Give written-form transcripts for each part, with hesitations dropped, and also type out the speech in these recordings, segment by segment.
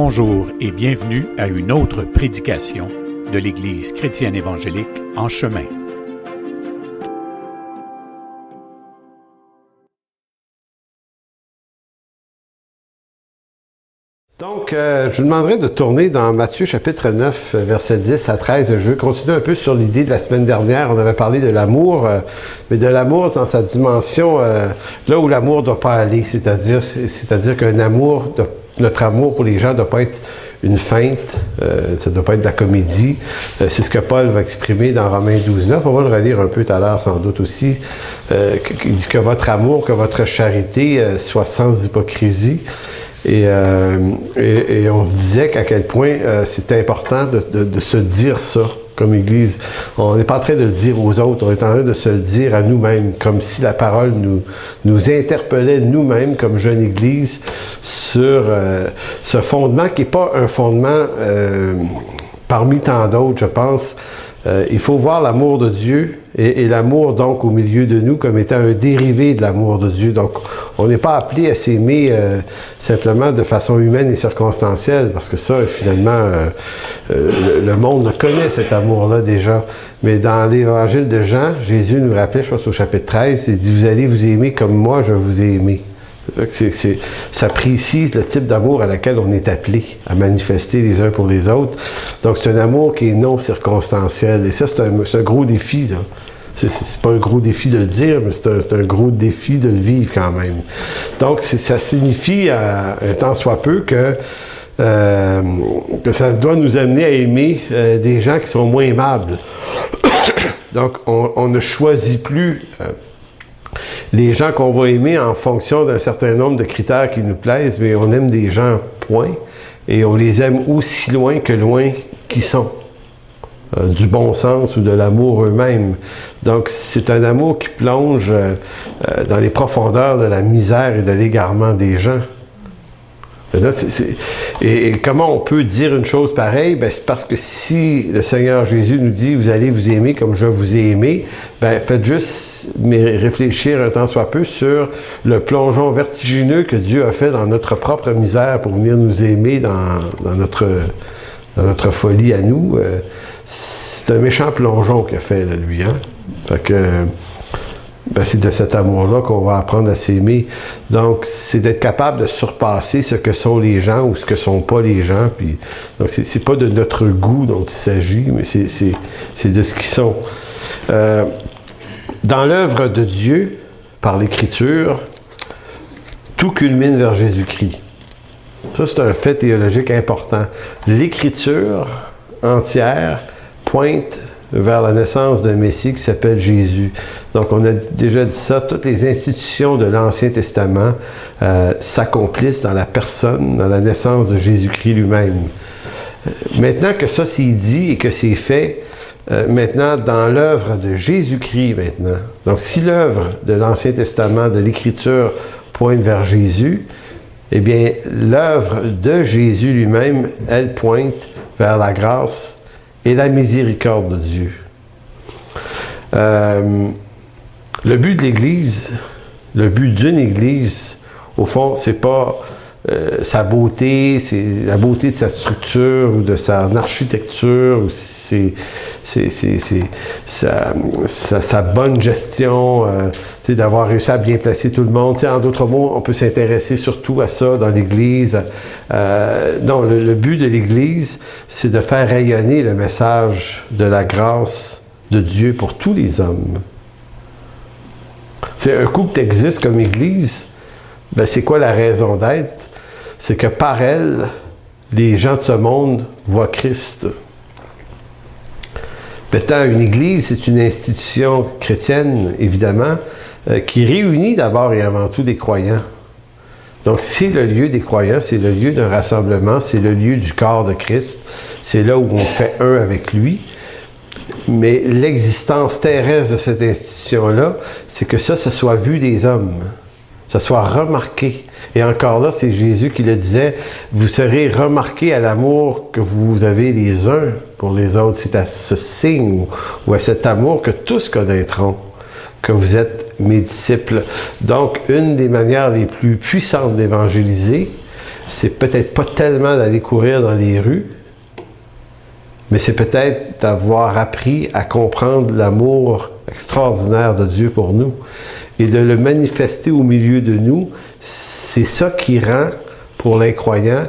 Bonjour et bienvenue à une autre prédication de l'Église chrétienne évangélique En Chemin. Donc, je vous demanderai de tourner dans Matthieu chapitre 9, versets 10 à 13. Je vais continuer un peu sur l'idée de la semaine dernière. On avait parlé de l'amour, mais de l'amour dans sa dimension, là où l'amour ne doit pas aller. C'est-à-dire qu'un amour, notre amour pour les gens ne doit pas être une feinte, ça ne doit pas être de la comédie. C'est ce que Paul va exprimer dans Romains 12, 9. On va le relire un peu tout à l'heure, sans doute aussi. Il dit que votre amour, que votre charité soit sans hypocrisie. Et on se disait qu'à quel point c'est important de se dire ça comme Église. On n'est pas en train de le dire aux autres, on est en train de se le dire à nous-mêmes, comme si la parole nous interpellait nous-mêmes comme jeune Église sur ce fondement qui n'est pas un fondement parmi tant d'autres, je pense. Il faut voir l'amour de Dieu et l'amour donc au milieu de nous comme étant un dérivé de l'amour de Dieu. Donc, on n'est pas appelé à s'aimer simplement de façon humaine et circonstancielle, parce que ça, finalement, le monde connaît cet amour-là déjà. Mais dans l'évangile de Jean, Jésus nous rappelait, je pense au chapitre 13, il dit « Vous allez vous aimer comme moi, je vous ai aimé ». Ça précise le type d'amour à laquelle on est appelé à manifester les uns pour les autres. Donc, c'est un amour qui est non circonstanciel. Et ça, c'est un gros défi, là. C'est pas un gros défi de le dire, mais c'est un gros défi de le vivre quand même. Donc, ça signifie, un tant soit peu, que ça doit nous amener à aimer des gens qui sont moins aimables. Donc, on ne choisit plus les gens qu'on va aimer en fonction d'un certain nombre de critères qui nous plaisent, mais on aime des gens, point, et on les aime aussi loin que loin qu'ils sont, du bon sens ou de l'amour eux-mêmes. Donc, c'est un amour qui plonge dans les profondeurs de la misère et de l'égarement des gens. Et comment on peut dire une chose pareille? Ben, c'est parce que si le Seigneur Jésus nous dit « Vous allez vous aimer comme je vous ai aimé », ben, faites juste réfléchir un tant soit peu sur le plongeon vertigineux que Dieu a fait dans notre propre misère pour venir nous aimer dans notre folie à nous. C'est un méchant plongeon qu'il a fait de lui. Hein? Fait que, ben, c'est de cet amour-là qu'on va apprendre à s'aimer. Donc, c'est d'être capable de surpasser ce que sont les gens ou ce que sont pas les gens. Puis, donc, c'est pas de notre goût dont il s'agit, mais c'est de ce qu'ils sont. Dans l'œuvre de Dieu, par l'Écriture, tout culmine vers Jésus-Christ. Ça, c'est un fait théologique important. L'Écriture entière pointe vers la naissance d'un Messie qui s'appelle Jésus. Donc, on a déjà dit ça, toutes les institutions de l'Ancien Testament s'accomplissent dans la personne, dans la naissance de Jésus-Christ lui-même. Maintenant que ça c'est dit et que c'est fait, maintenant dans l'œuvre de Jésus-Christ maintenant. Donc, si l'œuvre de l'Ancien Testament, de l'Écriture, pointe vers Jésus, eh bien, l'œuvre de Jésus lui-même, elle pointe vers la grâce et la miséricorde de Dieu. Le but de l'Église, le but d'une Église, au fond, c'est pas sa beauté, c'est la beauté de sa structure ou de son architecture, ou c'est sa bonne gestion, d'avoir réussi à bien placer tout le monde. En d'autres mots, on peut s'intéresser surtout à ça dans l'Église. Non, le but de l'Église, c'est de faire rayonner le message de la grâce de Dieu pour tous les hommes. C'est un coup que tu existes comme Église, ben c'est quoi la raison d'être? C'est que par elle, les gens de ce monde voient Christ. Maintenant, une Église, c'est une institution chrétienne, évidemment, qui réunit d'abord et avant tout des croyants. Donc, c'est le lieu des croyants, c'est le lieu d'un rassemblement, c'est le lieu du corps de Christ, c'est là où on fait un avec lui. Mais l'existence terrestre de cette institution-là, c'est que ça se soit vu des hommes, ça soit remarqué. Et encore là, c'est Jésus qui le disait, vous serez remarqués à l'amour que vous avez les uns pour les autres. C'est à ce signe ou à cet amour que tous connaîtront que vous êtes mes disciples. Donc, une des manières les plus puissantes d'évangéliser, c'est peut-être pas tellement d'aller courir dans les rues, mais c'est peut-être d'avoir appris à comprendre l'amour extraordinaire de Dieu pour nous et de le manifester au milieu de nous. C'est ça qui rend, pour l'incroyant,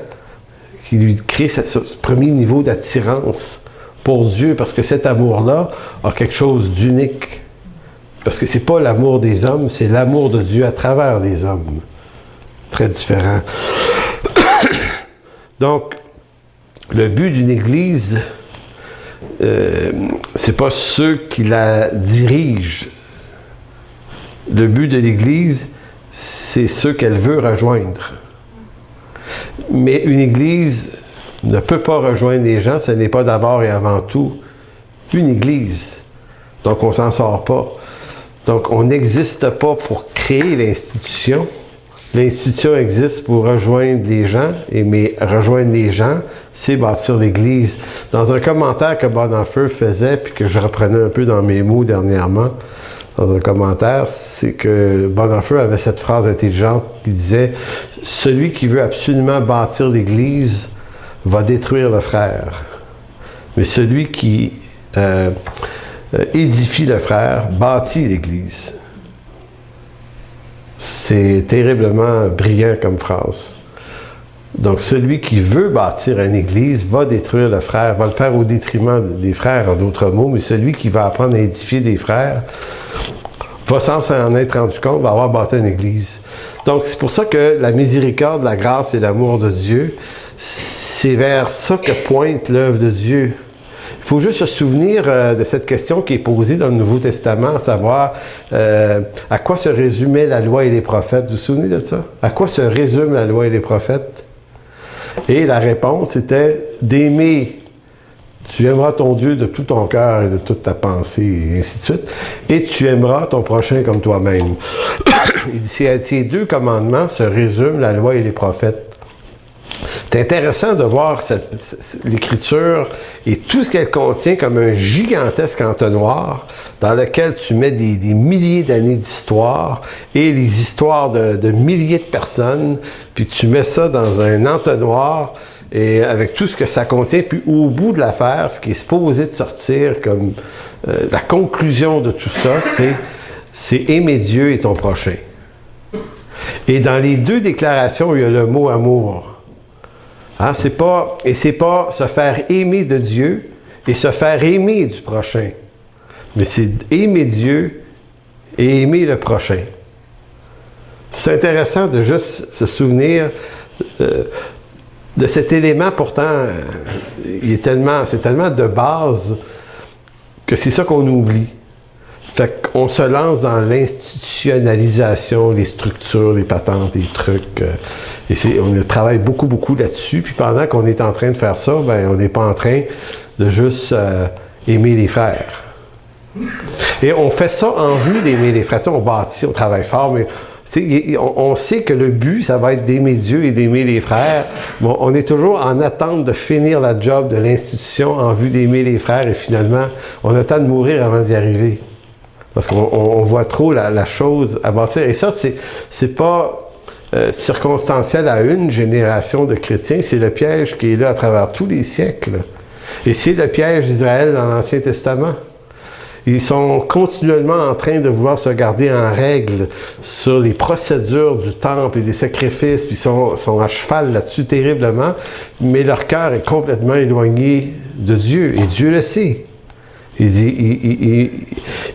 qui lui crée ce premier niveau d'attirance pour Dieu, parce que cet amour-là a quelque chose d'unique. Parce que c'est pas l'amour des hommes, c'est l'amour de Dieu à travers les hommes. Très différent. Donc, le but d'une Église, c'est pas ceux qui la dirigent. Le but de l'Église, c'est ceux qu'elle veut rejoindre. Mais une Église ne peut pas rejoindre les gens, ce n'est pas d'abord et avant tout une Église. Donc, on s'en sort pas. Donc, on n'existe pas pour créer l'institution. L'institution existe pour rejoindre les gens, mais rejoindre les gens, c'est bâtir l'Église. Dans un commentaire que Bonhoeffer faisait, puis que je reprenais un peu dans mes mots dernièrement, dans un commentaire, c'est que Bonhoeffer avait cette phrase intelligente qui disait « Celui qui veut absolument bâtir l'Église va détruire le frère. Mais celui qui édifie le frère bâtit l'Église. » C'est terriblement brillant comme phrase. Donc, celui qui veut bâtir une Église va détruire le frère, va le faire au détriment des frères, en d'autres mots, mais celui qui va apprendre à édifier des frères va, sans s'en être rendu compte, va avoir bâti une Église. Donc, c'est pour ça que la miséricorde, la grâce et l'amour de Dieu, c'est vers ça que pointe l'œuvre de Dieu. Il faut juste se souvenir de cette question qui est posée dans le Nouveau Testament, à savoir à quoi se résumait la loi et les prophètes. Vous vous souvenez de ça? À quoi se résume la loi et les prophètes? Et la réponse était d'aimer. Tu aimeras ton Dieu de tout ton cœur et de toute ta pensée, et ainsi de suite. Et tu aimeras ton prochain comme toi-même. Il dit, ces deux commandements se résument la loi et les prophètes. C'est intéressant de voir l'Écriture et tout ce qu'elle contient comme un gigantesque entonnoir dans lequel tu mets des milliers d'années d'histoire et les histoires de milliers de personnes, puis tu mets ça dans un entonnoir et avec tout ce que ça contient, puis au bout de l'affaire, ce qui est supposé de sortir comme la conclusion de tout ça, c'est aimer Dieu et ton prochain. Et dans les deux déclarations, il y a le mot amour. Hein, c'est pas se faire aimer de Dieu et se faire aimer du prochain. Mais c'est aimer Dieu et aimer le prochain. C'est intéressant de juste se souvenir de cet élément, pourtant, c'est tellement de base que c'est ça qu'on oublie. Fait qu'on se lance dans l'institutionnalisation, les structures, les patentes, les trucs. Et on travaille beaucoup, beaucoup là-dessus. Puis pendant qu'on est en train de faire ça, ben, on n'est pas en train de juste aimer les frères. Et on fait ça en vue d'aimer les frères. Tu sais, on bâtit, on travaille fort, mais on sait que le but, ça va être d'aimer Dieu et d'aimer les frères. Bon, on est toujours en attente de finir la job de l'institution en vue d'aimer les frères. Et finalement, on a le temps de mourir avant d'y arriver. Parce qu'on voit trop la chose à bâtir. Et ça, c'est pas circonstanciel à une génération de chrétiens. C'est le piège qui est là à travers tous les siècles. Et c'est le piège d'Israël dans l'Ancien Testament. Ils sont continuellement en train de vouloir se garder en règle sur les procédures du temple et des sacrifices, puis sont à cheval là-dessus terriblement, mais leur cœur est complètement éloigné de Dieu. Et Dieu le sait. Il dit,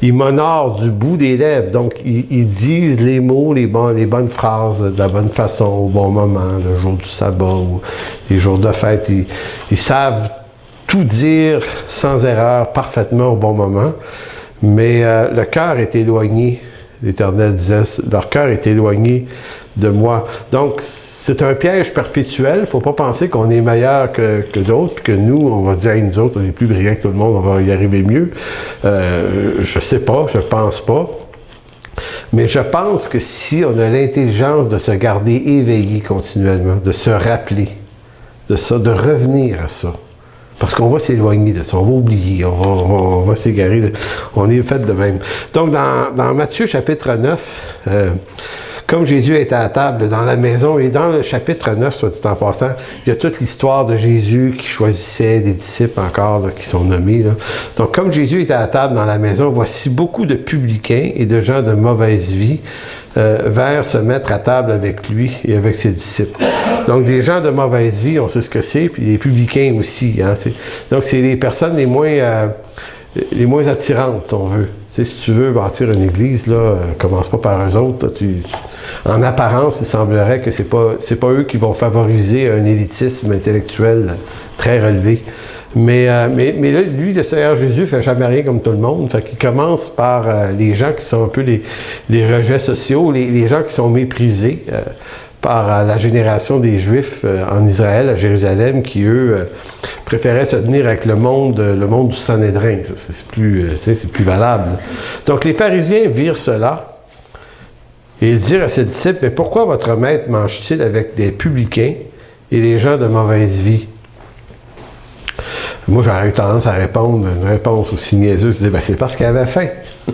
ils m'honorent du bout des lèvres. Donc, ils disent les mots, les bonnes phrases de la bonne façon, au bon moment, le jour du sabbat ou les jours de fête. Ils savent tout dire sans erreur, parfaitement au bon moment. Mais le cœur est éloigné. L'Éternel disait, leur cœur est éloigné de moi. Donc, c'est un piège perpétuel. Il ne faut pas penser qu'on est meilleur que d'autres, puis que nous, on va dire, hey, nous autres, on est plus brillants que tout le monde, on va y arriver mieux. Je sais pas, je pense pas. Mais je pense que si on a l'intelligence de se garder éveillé continuellement, de se rappeler de ça, de revenir à ça, parce qu'on va s'éloigner de ça, on va oublier, on va s'égarer, on est fait de même. Donc, dans Matthieu chapitre 9, Comme Jésus était à table dans la maison, et dans le chapitre 9, soit dit en passant, il y a toute l'histoire de Jésus qui choisissait des disciples encore, là, qui sont nommés. Là. Donc, comme Jésus était à table dans la maison, voici beaucoup de publicains et de gens de mauvaise vie vers se mettre à table avec lui et avec ses disciples. Donc, des gens de mauvaise vie, on sait ce que c'est, puis les publicains aussi. Hein, donc, c'est les personnes les moins attirantes, si on veut. Tu sais, si tu veux bâtir une église, là, commence pas par eux autres. Là, en apparence, il semblerait que c'est pas eux qui vont favoriser un élitisme intellectuel très relevé. Mais là, lui, le Seigneur Jésus, fait jamais rien comme tout le monde. Fait qu'il commence par les gens qui sont un peu les rejets sociaux, les gens qui sont méprisés par la génération des Juifs en Israël, à Jérusalem, qui, eux, préféraient se tenir avec le monde du Sanhédrin. C'est plus valable. Donc, les pharisiens virent cela et ils dirent à ses disciples, « Mais pourquoi votre maître mange-t-il avec des publicains et les gens de mauvaise vie? » Moi, j'aurais eu tendance à répondre une réponse aussi niaiseuse, je disais, c'est parce qu'il avait faim. Ça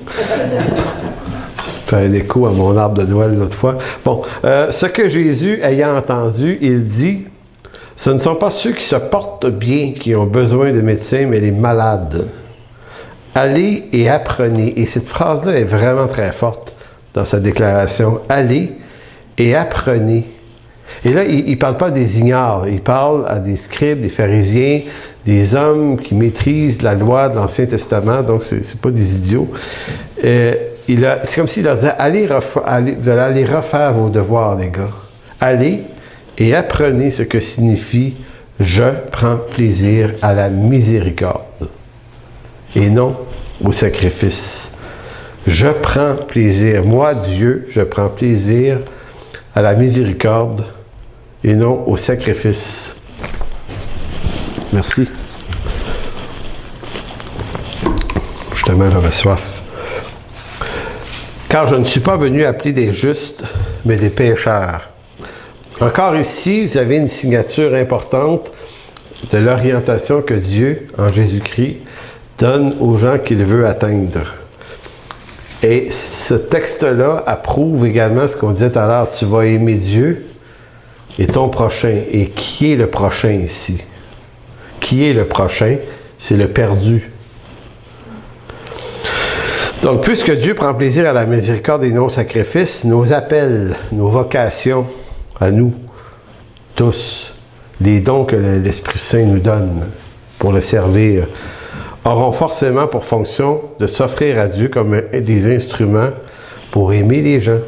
fait un écho à mon arbre de Noël l'autre fois. Bon, ce que Jésus, ayant entendu, il dit, ce ne sont pas ceux qui se portent bien qui ont besoin de médecins, mais les malades. Allez et apprenez. Et cette phrase-là est vraiment très forte dans sa déclaration. Allez et apprenez. Et là, il ne parle pas des ignares, il parle à des scribes, des pharisiens, des hommes qui maîtrisent la loi de l'Ancien Testament, donc c'est pas des idiots. C'est comme s'il leur disait, allez, vous allez aller refaire vos devoirs, les gars. Allez et apprenez ce que signifie « je prends plaisir à la miséricorde » et non au sacrifice. Je prends plaisir, moi, Dieu, je prends plaisir à la miséricorde et non au sacrifice. Merci. Justement, j'avais soif. Car je ne suis pas venu appeler des justes, mais des pécheurs. Encore ici, vous avez une signature importante de l'orientation que Dieu, en Jésus-Christ, donne aux gens qu'il veut atteindre. Et ce texte-là approuve également ce qu'on disait tout à l'heure, tu vas aimer Dieu et ton prochain. Et qui est le prochain ici? Qui est le prochain? C'est le perdu. Donc, puisque Dieu prend plaisir à la miséricorde et non au sacrifice, nos appels, nos vocations à nous, tous, les dons que l'Esprit Saint nous donne pour le servir, auront forcément pour fonction de s'offrir à Dieu comme des instruments pour aimer les gens.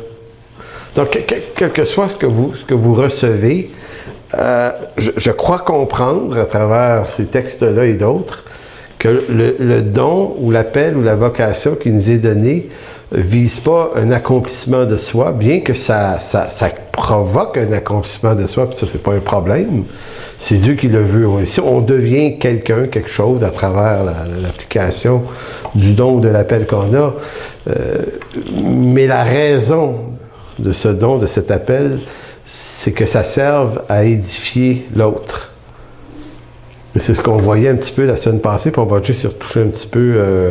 Donc, quel que soit ce que vous recevez, je crois comprendre à travers ces textes-là et d'autres que le don ou l'appel ou la vocation qui nous est donné vise pas un accomplissement de soi, bien que ça provoque un accomplissement de soi, puis ça, c'est pas un problème. C'est Dieu qui le veut. Ici, on devient quelqu'un, quelque chose à travers l'application du don ou de l'appel qu'on a. Mais la raison de ce don, de cet appel, c'est que ça serve à édifier l'autre. C'est ce qu'on voyait un petit peu la semaine passée, puis on va juste y retoucher un petit peu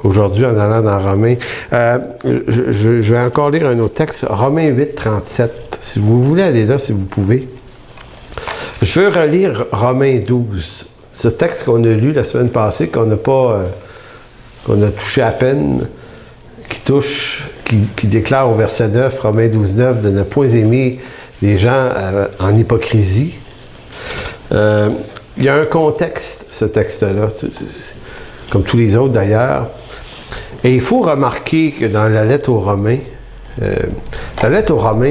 aujourd'hui en allant dans Romains. Je vais encore lire un autre texte, Romains 8, 37. Si vous voulez aller là, si vous pouvez. Je veux relire Romains 12. Ce texte qu'on a lu la semaine passée, qu'on a touché à peine, qui déclare au verset 9, Romains 12, 9, de ne point aimer les gens en hypocrisie. Il y a un contexte, ce texte-là, comme tous les autres d'ailleurs. Et il faut remarquer que dans la lettre aux Romains,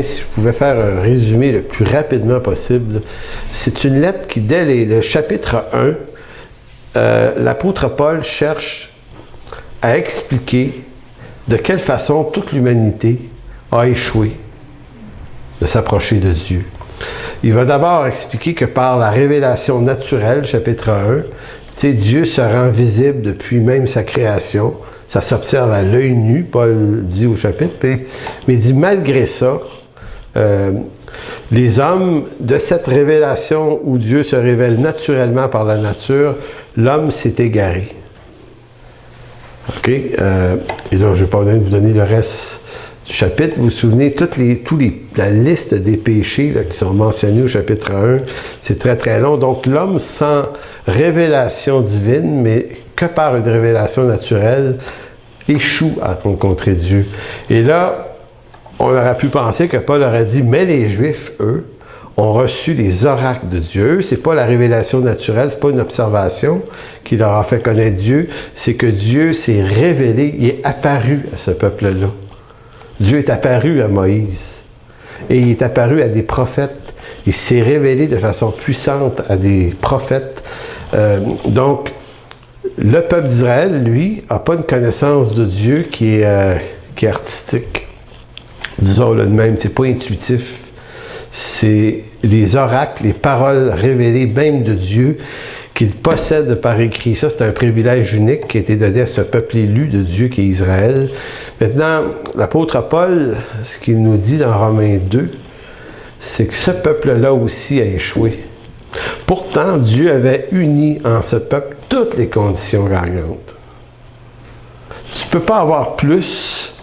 si je pouvais faire un résumé le plus rapidement possible, c'est une lettre qui, dès le chapitre 1, l'apôtre Paul cherche à expliquer de quelle façon toute l'humanité a échoué de s'approcher de Dieu. Il va d'abord expliquer que par la révélation naturelle, chapitre 1, Dieu se rend visible depuis même sa création. Ça s'observe à l'œil nu, Paul dit au chapitre, mais il dit malgré ça, les hommes, de cette révélation où Dieu se révèle naturellement par la nature, l'homme s'est égaré. OK? Et donc, je ne vais pas vous donner le reste du chapitre, vous vous souvenez, la liste des péchés là, qui sont mentionnés au chapitre 1, c'est très très long. Donc l'homme sans révélation divine, mais que par une révélation naturelle, échoue à rencontrer Dieu. Et là, on aurait pu penser que Paul aurait dit, mais les Juifs, eux, ont reçu les oracles de Dieu. C'est pas la révélation naturelle, c'est pas une observation qui leur a fait connaître Dieu, c'est que Dieu s'est révélé, il est apparu à ce peuple-là. Dieu est apparu à Moïse et il est apparu à des prophètes. Il s'est révélé de façon puissante à des prophètes. Donc, le peuple d'Israël, lui, n'a pas une connaissance de Dieu qui est artistique. Disons-le de même, c'est pas intuitif. C'est les oracles, les paroles révélées même de Dieu qu'il possède par écrit. Ça, c'est un privilège unique qui a été donné à ce peuple élu de Dieu qui est Israël. Maintenant, l'apôtre Paul, ce qu'il nous dit dans Romains 2, c'est que ce peuple-là aussi a échoué. Pourtant, Dieu avait uni en ce peuple toutes les conditions gagnantes. Tu ne peux pas avoir plus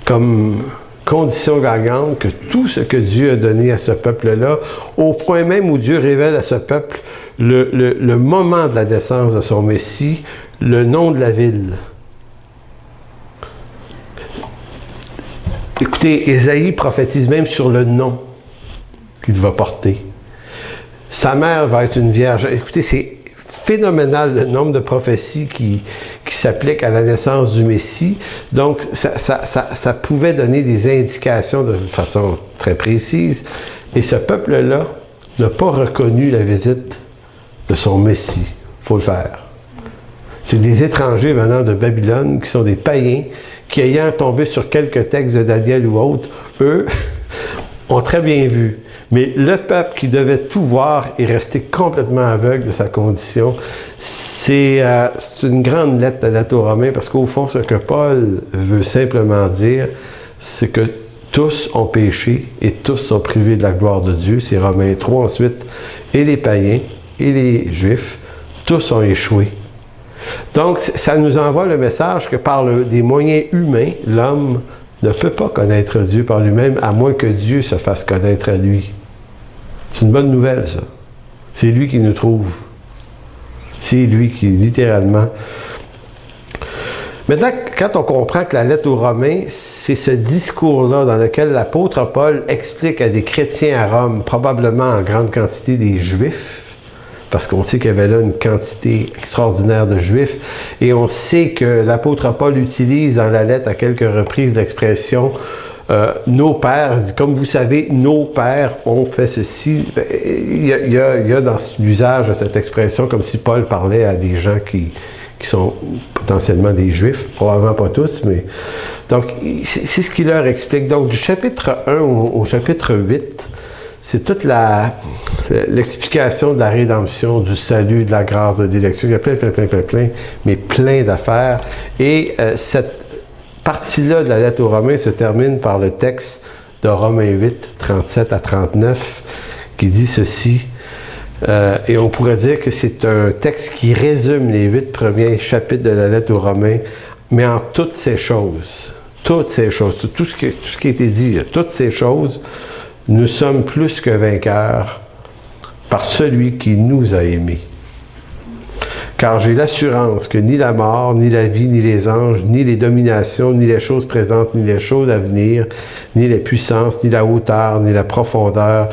comme condition gagnante que tout ce que Dieu a donné à ce peuple-là, au point même où Dieu révèle à ce peuple le moment de la naissance de son Messie, le nom de la ville. Écoutez, Ésaïe prophétise même sur le nom qu'il va porter. Sa mère va être une vierge. Écoutez, c'est phénoménal le nombre de prophéties qui s'appliquent à la naissance du Messie. Donc, ça pouvait donner des indications de façon très précise. Et ce peuple-là n'a pas reconnu la visite de son Messie. Il faut le faire. C'est des étrangers venant de Babylone qui sont des païens qui, ayant tombé sur quelques textes de Daniel ou autres, eux, ont très bien vu. Mais le peuple qui devait tout voir est resté complètement aveugle de sa condition. C'est une grande lettre aux Romains, parce qu'au fond, ce que Paul veut simplement dire, c'est que tous ont péché et tous sont privés de la gloire de Dieu. C'est Romains 3 ensuite. Et les païens et les Juifs, tous ont échoué. Donc, ça nous envoie le message que par des moyens humains, l'homme ne peut pas connaître Dieu par lui-même, à moins que Dieu se fasse connaître à lui. C'est une bonne nouvelle, ça. C'est lui qui nous trouve. C'est lui qui, littéralement... Maintenant, quand on comprend que la lettre aux Romains, c'est ce discours-là dans lequel l'apôtre Paul explique à des chrétiens à Rome, probablement en grande quantité des Juifs, parce qu'on sait qu'il y avait là une quantité extraordinaire de Juifs, et on sait que l'apôtre Paul utilise dans la lettre à quelques reprises l'expression nos pères, comme vous savez, nos pères ont fait ceci. Il y a dans l'usage de cette expression comme si Paul parlait à des gens qui sont potentiellement des Juifs, probablement pas tous, mais... Donc, c'est ce qu'il leur explique. Donc, du chapitre 1 au chapitre 8, c'est toute l'explication de la rédemption, du salut, de la grâce, de l'élection. Il y a plein d'affaires. Et cette partie-là de la lettre aux Romains se termine par le texte de Romains 8, 37 à 39, qui dit ceci. Et on pourrait dire que c'est un texte qui résume les 8 premiers chapitres de la lettre aux Romains, mais en toutes ces choses, tout ce qui a été dit, toutes ces choses, nous sommes plus que vainqueurs par celui qui nous a aimés. Car j'ai l'assurance que ni la mort, ni la vie, ni les anges, ni les dominations, ni les choses présentes, ni les choses à venir, ni les puissances, ni la hauteur, ni la profondeur,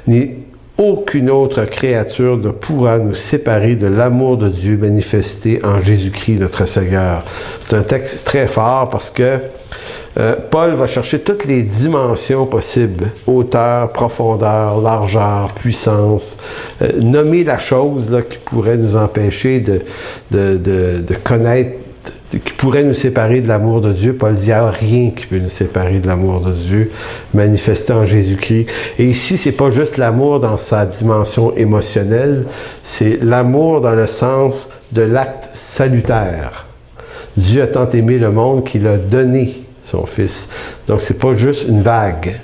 ni aucune autre créature ne pourra nous séparer de l'amour de Dieu manifesté en Jésus-Christ notre Seigneur. C'est un texte très fort parce que Paul va chercher toutes les dimensions possibles, hauteur, profondeur, largeur, puissance, nommer la chose là, qui pourrait nous empêcher de connaître, qui pourrait nous séparer de l'amour de Dieu. Paul dit, il n'y a rien qui peut nous séparer de l'amour de Dieu, manifesté en Jésus-Christ. Et ici, c'est pas juste l'amour dans sa dimension émotionnelle, c'est l'amour dans le sens de l'acte salutaire. Dieu a tant aimé le monde qu'il a donné son Fils. Donc, c'est pas juste une vague,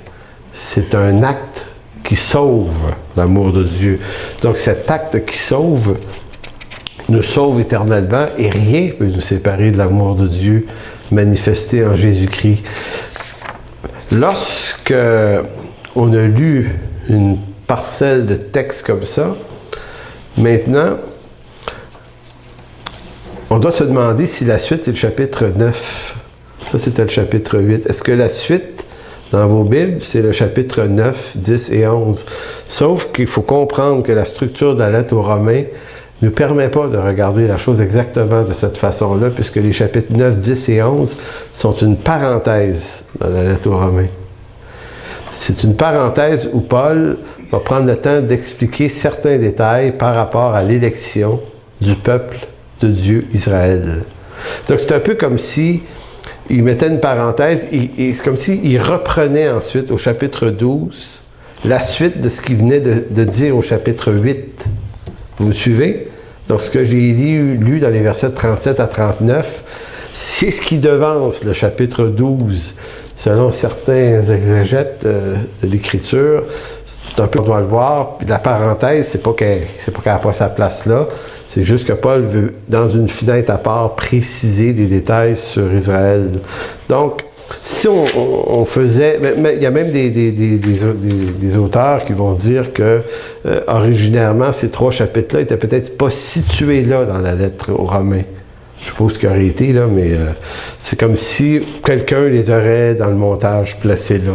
c'est un acte qui sauve l'amour de Dieu. Donc, cet acte qui sauve nous sauve éternellement et rien ne peut nous séparer de l'amour de Dieu manifesté en Jésus-Christ. Lorsque on a lu une parcelle de texte comme ça, maintenant, on doit se demander si la suite, c'est le chapitre 9. Ça, c'était le chapitre 8. Est-ce que la suite, dans vos Bibles, c'est le chapitre 9, 10 et 11? Sauf qu'il faut comprendre que la structure de la lettre aux Romains ne nous permet pas de regarder la chose exactement de cette façon-là, puisque les chapitres 9, 10 et 11 sont une parenthèse dans la lettre aux Romains. C'est une parenthèse où Paul va prendre le temps d'expliquer certains détails par rapport à l'élection du peuple de Dieu Israël. Donc c'est un peu comme si il mettait une parenthèse et c'est comme s'il reprenait ensuite au chapitre 12 la suite de ce qu'il venait de dire au chapitre 8. Vous me suivez? Donc ce que j'ai lu dans les versets 37 à 39, c'est ce qui devance le chapitre 12. Selon certains exégètes de l'Écriture, c'est un peu, on doit le voir, puis la parenthèse, c'est pas qu'elle n'a pas sa place là, c'est juste que Paul veut, dans une fenêtre à part, préciser des détails sur Israël. Donc, si on faisait, mais il y a même des auteurs qui vont dire que originairement, ces 3 chapitres-là étaient peut-être pas situés là dans la lettre aux Romains. Je suppose qu'il aurait été, là, mais c'est comme si quelqu'un les aurait, dans le montage, placés là.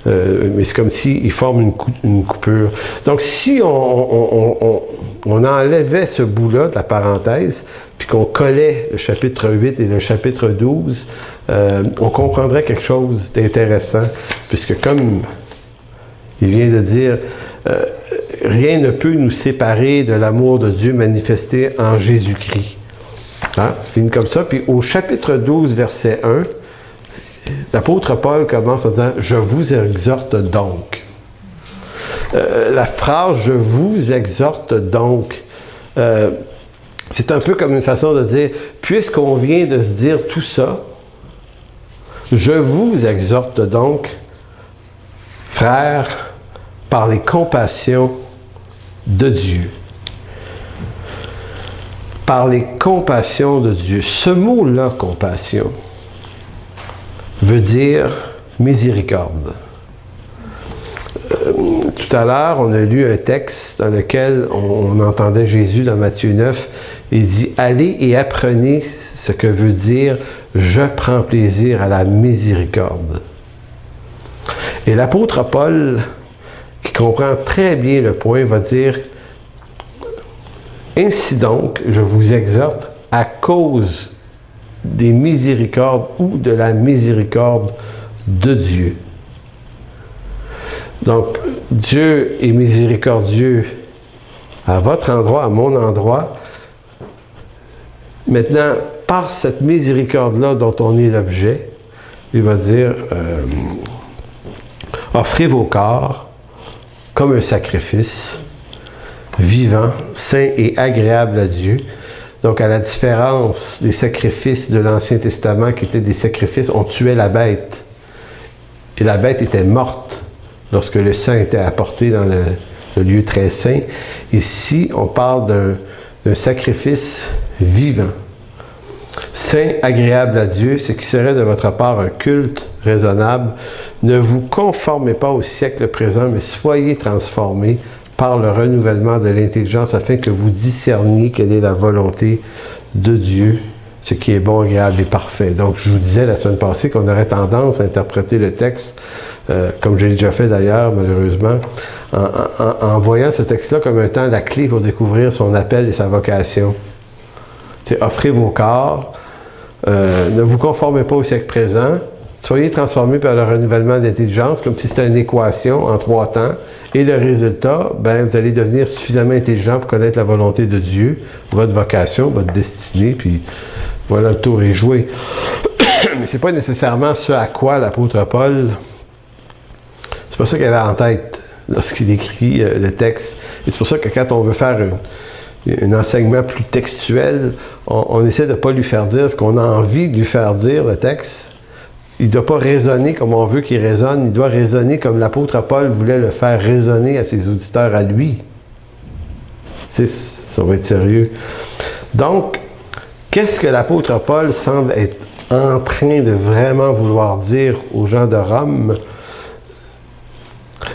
Mais c'est comme s'ils forment une coupure. Donc, si on enlevait ce bout-là de la parenthèse, puis qu'on collait le chapitre 8 et le chapitre 12, on comprendrait quelque chose d'intéressant, puisque comme il vient de dire, rien ne peut nous séparer de l'amour de Dieu manifesté en Jésus-Christ. Hein? Ça finit comme ça. Puis au chapitre 12, verset 1, l'apôtre Paul commence en disant « Je vous exhorte donc ». La phrase « Je vous exhorte donc », c'est un peu comme une façon de dire « Puisqu'on vient de se dire tout ça, je vous exhorte donc, frères, par les compassions de Dieu. » Par les compassions de Dieu. Ce mot-là, compassion, veut dire miséricorde. Tout à l'heure, on a lu un texte dans lequel on entendait Jésus dans Matthieu 9. Il dit « Allez et apprenez ce que veut dire « Je prends plaisir à la miséricorde ». Et l'apôtre Paul, qui comprend très bien le point, va dire « Ainsi donc, je vous exhorte à cause des miséricordes ou de la miséricorde de Dieu. » Donc, Dieu est miséricordieux à votre endroit, à mon endroit. Maintenant, par cette miséricorde-là dont on est l'objet, il va dire offrez vos corps comme un sacrifice vivant, saint et agréable à Dieu. Donc, à la différence des sacrifices de l'Ancien Testament, qui étaient des sacrifices, on tuait la bête. Et la bête était morte lorsque le sang était apporté dans le lieu très saint. Ici, on parle d'un sacrifice vivant. Saint, agréable à Dieu, ce qui serait de votre part un culte raisonnable. Ne vous conformez pas au siècle présent, mais soyez transformés par le renouvellement de l'intelligence afin que vous discerniez quelle est la volonté de Dieu, ce qui est bon, agréable et parfait. Donc, je vous disais la semaine passée qu'on aurait tendance à interpréter le texte, comme je l'ai déjà fait d'ailleurs, malheureusement, en voyant ce texte-là comme étant la clé pour découvrir son appel et sa vocation. C'est offrez vos corps, ne vous conformez pas au siècle présent, soyez transformés par le renouvellement d'intelligence, comme si c'était une équation en 3 temps. Et le résultat, ben, vous allez devenir suffisamment intelligent pour connaître la volonté de Dieu, votre vocation, votre destinée, puis voilà, le tour est joué. Mais c'est pas nécessairement ce à quoi l'apôtre Paul, c'est pas ça qu'il avait en tête lorsqu'il écrit le texte. Et c'est pour ça que quand on veut faire un enseignement plus textuel, on essaie de ne pas lui faire dire ce qu'on a envie de lui faire dire, le texte. Il ne doit pas raisonner comme on veut qu'il raisonne, il doit raisonner comme l'apôtre Paul voulait le faire résonner à ses auditeurs, à lui. Ça va être sérieux. Donc, qu'est-ce que l'apôtre Paul semble être en train de vraiment vouloir dire aux gens de Rome,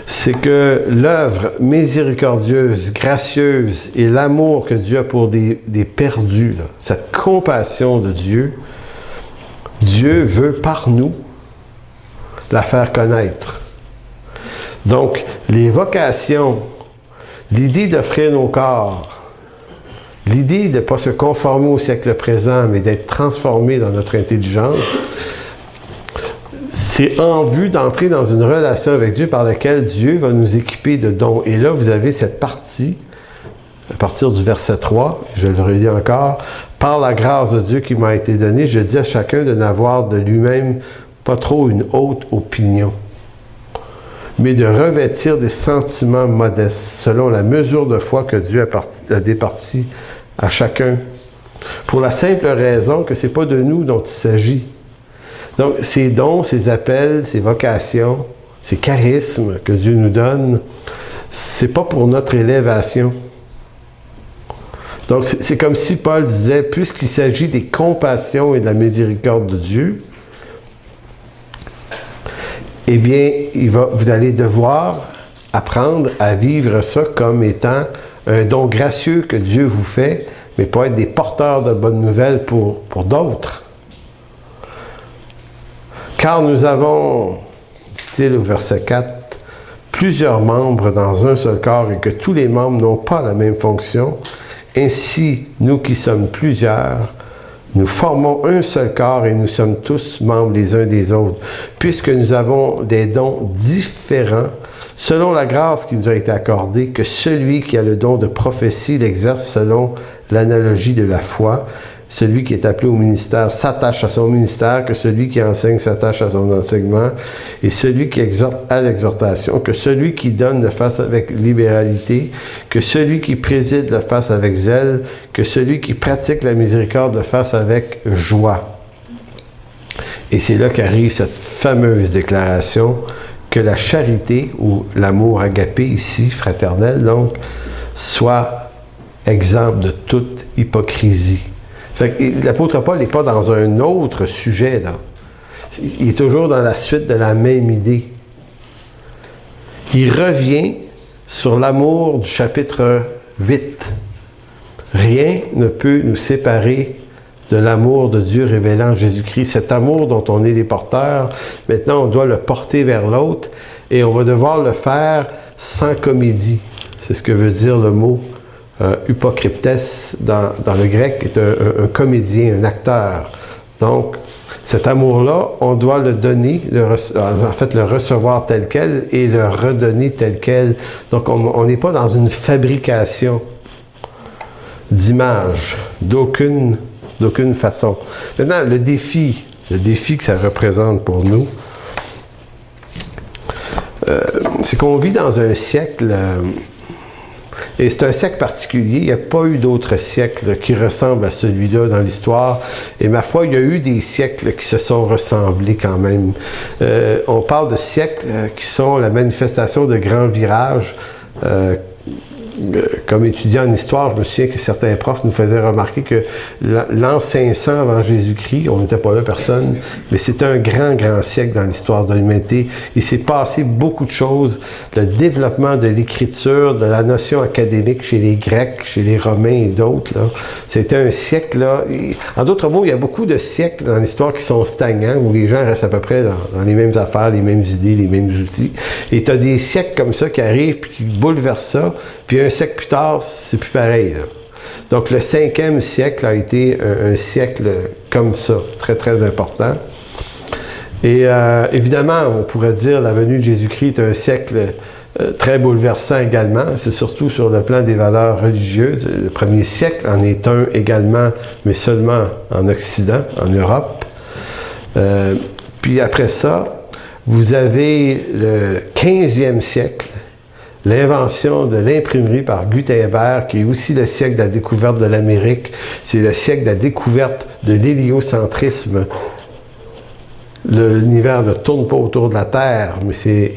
c'est que l'œuvre miséricordieuse, gracieuse et l'amour que Dieu a pour des perdus, là, cette compassion de Dieu, Dieu veut par nous la faire connaître. Donc, les vocations, l'idée d'offrir nos corps, l'idée de ne pas se conformer au siècle présent, mais d'être transformé dans notre intelligence, c'est en vue d'entrer dans une relation avec Dieu par laquelle Dieu va nous équiper de dons. Et là, vous avez cette partie, à partir du verset 3, je le relis encore, « Par la grâce de Dieu qui m'a été donnée, je dis à chacun de n'avoir de lui-même pas trop une haute opinion, mais de revêtir des sentiments modestes, selon la mesure de foi que Dieu a départie à chacun, pour la simple raison que ce n'est pas de nous dont il s'agit. » Donc, ces dons, ces appels, ces vocations, ces charismes que Dieu nous donne, c'est pas pour notre élévation. Donc, c'est comme si Paul disait, puisqu'il s'agit des compassions et de la miséricorde de Dieu, eh bien, vous allez devoir apprendre à vivre ça comme étant un don gracieux que Dieu vous fait, mais pas être des porteurs de bonnes nouvelles pour d'autres. Car nous avons, dit-il au verset 4, plusieurs membres dans un seul corps et que tous les membres n'ont pas la même fonction. Ainsi, nous qui sommes plusieurs, nous formons un seul corps et nous sommes tous membres les uns des autres, puisque nous avons des dons différents, selon la grâce qui nous a été accordée, que celui qui a le don de prophétie l'exerce selon l'analogie de la foi. Celui qui est appelé au ministère s'attache à son ministère, que celui qui enseigne s'attache à son enseignement, et celui qui exhorte à l'exhortation, que celui qui donne le fasse avec libéralité, que celui qui préside le fasse avec zèle, que celui qui pratique la miséricorde le fasse avec joie. Et c'est là qu'arrive cette fameuse déclaration que la charité, ou l'amour agapé ici, fraternel donc, soit exempt de toute hypocrisie. L'apôtre Paul n'est pas dans un autre sujet, là. Il est toujours dans la suite de la même idée. Il revient sur l'amour du chapitre 8. Rien ne peut nous séparer de l'amour de Dieu révélé en Jésus-Christ. Cet amour dont on est les porteurs, maintenant on doit le porter vers l'autre et on va devoir le faire sans comédie. C'est ce que veut dire le mot hypocryptes dans le grec est un comédien, un acteur. Donc, cet amour-là, on doit le donner, le recevoir tel quel et le redonner tel quel. Donc, on n'est pas dans une fabrication d'images, d'aucune façon. Maintenant, le défi que ça représente pour nous, c'est qu'on vit dans un siècle... Et c'est un siècle particulier. Il n'y a pas eu d'autres siècles qui ressemblent à celui-là dans l'histoire. Et ma foi, il y a eu des siècles qui se sont ressemblés quand même. On parle de siècles qui sont la manifestation de grands virages. Comme étudiant en histoire, je me souviens que certains profs nous faisaient remarquer que l'an 500 avant Jésus-Christ, on n'était pas là, personne, mais c'était un grand siècle dans l'histoire de l'humanité. Il s'est passé beaucoup de choses. Le développement de l'écriture, de la notion académique chez les Grecs, chez les Romains et d'autres, là, c'était un siècle, là. En d'autres mots, il y a beaucoup de siècles dans l'histoire qui sont stagnants, où les gens restent à peu près dans les mêmes affaires, les mêmes idées, les mêmes outils. Et tu as des siècles comme ça qui arrivent, puis qui bouleversent ça, puis un siècle plus tard, c'est plus pareil, là. Donc, le 5e siècle a été un siècle comme ça, très important. Et évidemment, on pourrait dire la venue de Jésus-Christ est un siècle très bouleversant également. C'est surtout sur le plan des valeurs religieuses. Le 1er siècle en est un également, mais seulement en Occident, en Europe. Puis après ça, vous avez le 15e siècle, l'invention de l'imprimerie par Gutenberg, qui est aussi le siècle de la découverte de l'Amérique. C'est le siècle de la découverte de l'héliocentrisme. L'univers ne tourne pas autour de la Terre, mais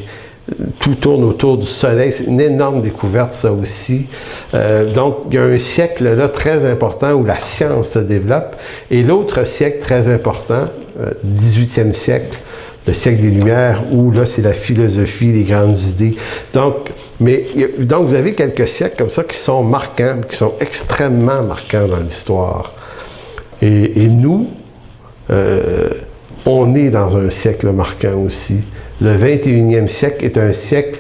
tout tourne autour du Soleil. C'est une énorme découverte, ça aussi. Donc, il y a un siècle là très important où la science se développe. Et l'autre siècle très important, 18e siècle, le siècle des Lumières, où là, c'est la philosophie, les grandes idées. Donc, vous avez quelques siècles comme ça qui sont marquants, qui sont extrêmement marquants dans l'histoire. Et nous, on est dans un siècle marquant aussi. Le 21e siècle est un siècle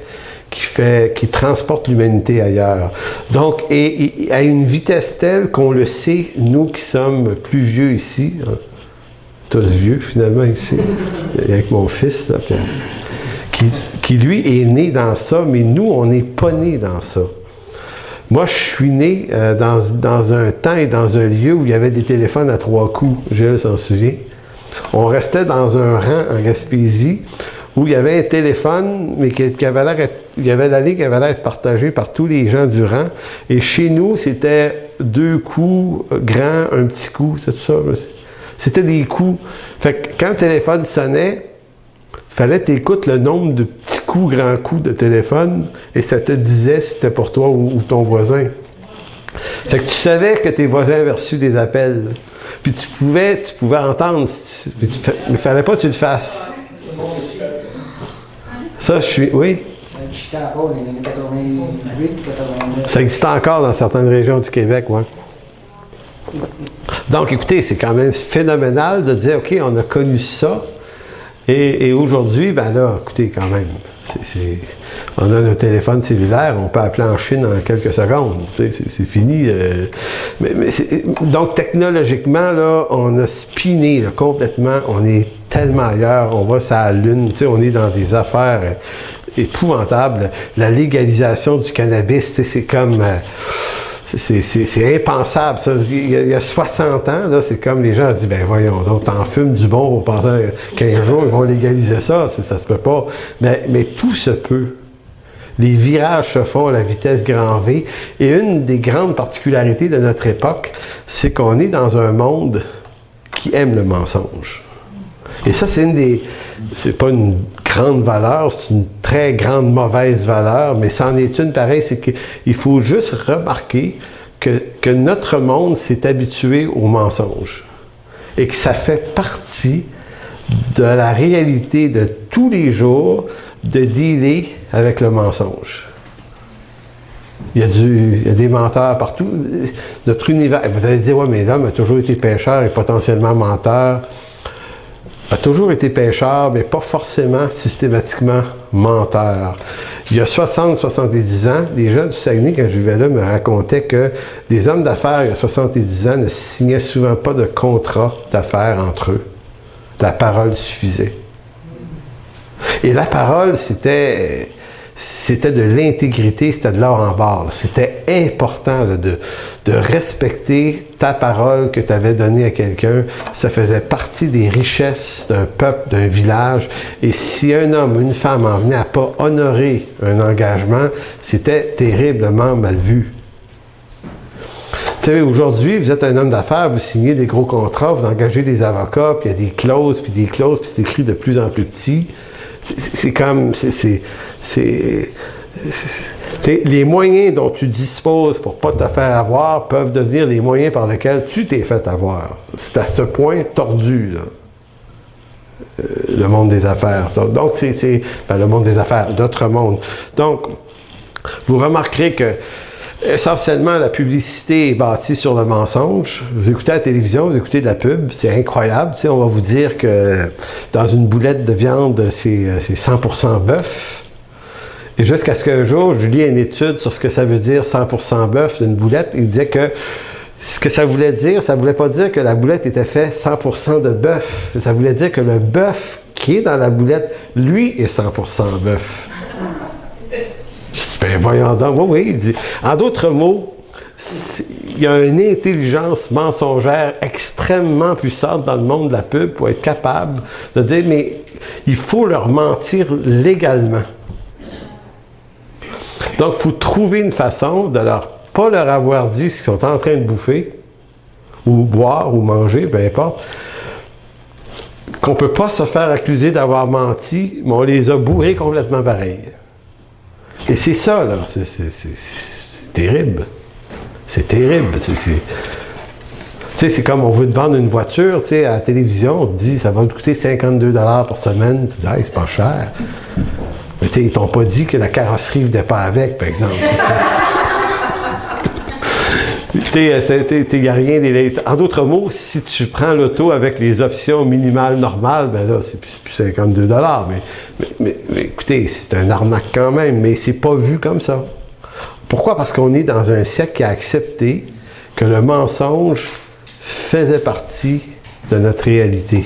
qui transporte l'humanité ailleurs. Donc, et à une vitesse telle qu'on le sait, nous qui sommes plus vieux ici, hein, tous vieux finalement ici, avec mon fils, là, qui lui est né dans ça, mais nous, on n'est pas nés dans ça. Moi, je suis né dans un temps et dans un lieu où il y avait des téléphones à 3 coups. Gilles s'en souvient. On restait dans un rang en Gaspésie où il y avait un téléphone, mais il y avait la ligne qui avait l'air d'être partagée par tous les gens du rang. Et chez nous, c'était 2 coups grands, un petit coup, c'est tout ça. C'était des coups. Fait que quand le téléphone sonnait, il fallait que tu écoutes le nombre de petits coups, grands coups de téléphone, et ça te disait si c'était pour toi ou ton voisin. Fait que tu savais que tes voisins avaient reçu des appels. Puis tu pouvais entendre, mais il ne fallait pas que tu le fasses. Ça, je suis... Oui? Ça existait encore dans les années 88, 89. Ça existait encore dans certaines régions du Québec, oui. Donc, écoutez, c'est quand même phénoménal de dire, OK, on a connu ça, et aujourd'hui, ben là, écoutez, quand même, on a nos téléphones cellulaires, on peut appeler en Chine en quelques secondes. C'est fini. Donc, technologiquement, là, on a spiné là, complètement. On est tellement ailleurs. On va sur la Lune. On est dans des affaires épouvantables. La légalisation du cannabis, c'est comme... C'est impensable, ça. Il y a 60 ans, là, c'est comme les gens disent, ben voyons donc, t'en fumes du bon, pendant 15 jours, ils vont légaliser ça, ça se peut pas. Mais tout se peut. Les virages se font à la vitesse grand V. Et une des grandes particularités de notre époque, c'est qu'on est dans un monde qui aime le mensonge. Et ça, c'est pas une grande valeur, c'est une très grande mauvaise valeur, mais c'en est une pareille, c'est qu'il faut juste remarquer que notre monde s'est habitué au mensonge et que ça fait partie de la réalité de tous les jours de dealer avec le mensonge. Il y a des menteurs partout. Notre univers, vous allez dire, ouais, mais l'homme a toujours été pécheur et potentiellement menteur. A toujours été pécheur, mais pas forcément systématiquement menteur. Il y a 60-70 ans, des gens du Saguenay, quand je vivais là, me racontaient que des hommes d'affaires, il y a 70 ans, ne signaient souvent pas de contrat d'affaires entre eux. La parole suffisait. Et la parole, c'était de l'intégrité, c'était de l'or en barre. C'était important là, de respecter ta parole que tu avais donnée à quelqu'un. Ça faisait partie des richesses d'un peuple, d'un village. Et si un homme ou une femme en venait à pas honorer un engagement, c'était terriblement mal vu. Vous savez, aujourd'hui, vous êtes un homme d'affaires, vous signez des gros contrats, vous engagez des avocats, puis il y a des clauses, puis c'est écrit de plus en plus petit. Les moyens dont tu disposes pour ne pas te faire avoir peuvent devenir les moyens par lesquels tu t'es fait avoir. C'est à ce point tordu, là, le monde des affaires. Donc, le monde des affaires, d'autres mondes. Donc, vous remarquerez que essentiellement, la publicité est bâtie sur le mensonge. Vous écoutez la télévision, vous écoutez de la pub, c'est incroyable. On va vous dire que dans une boulette de viande, c'est 100% bœuf. Et jusqu'à ce qu'un jour, je lis une étude sur ce que ça veut dire 100% bœuf d'une boulette. Il disait que ce que ça voulait dire, ça ne voulait pas dire que la boulette était faite 100% de bœuf. Ça voulait dire que le bœuf qui est dans la boulette, lui, est 100% bœuf. Ben voyons donc, oui, il dit. En d'autres mots, il y a une intelligence mensongère extrêmement puissante dans le monde de la pub pour être capable de dire, mais il faut leur mentir légalement. Donc, il faut trouver une façon de pas leur avoir dit ce qu'ils sont en train de bouffer, ou boire, ou manger, peu importe, qu'on ne peut pas se faire accuser d'avoir menti, mais on les a bourrés complètement pareil. Et c'est ça, là, c'est terrible. C'est terrible. Tu sais, c'est comme on veut te vendre une voiture, tu sais, à la télévision, on te dit ça va te coûter 52 $ par semaine. Tu dis, hey, c'est pas cher. Mais tu sais, ils t'ont pas dit que la carrosserie ne venait pas avec, par exemple. Il n'y a rien d'élevé. En d'autres mots, si tu prends l'auto avec les options minimales normales, ben là, c'est plus 52 $. Mais écoutez, c'est un arnaque quand même, mais c'est pas vu comme ça. Pourquoi? Parce qu'on est dans un siècle qui a accepté que le mensonge faisait partie de notre réalité.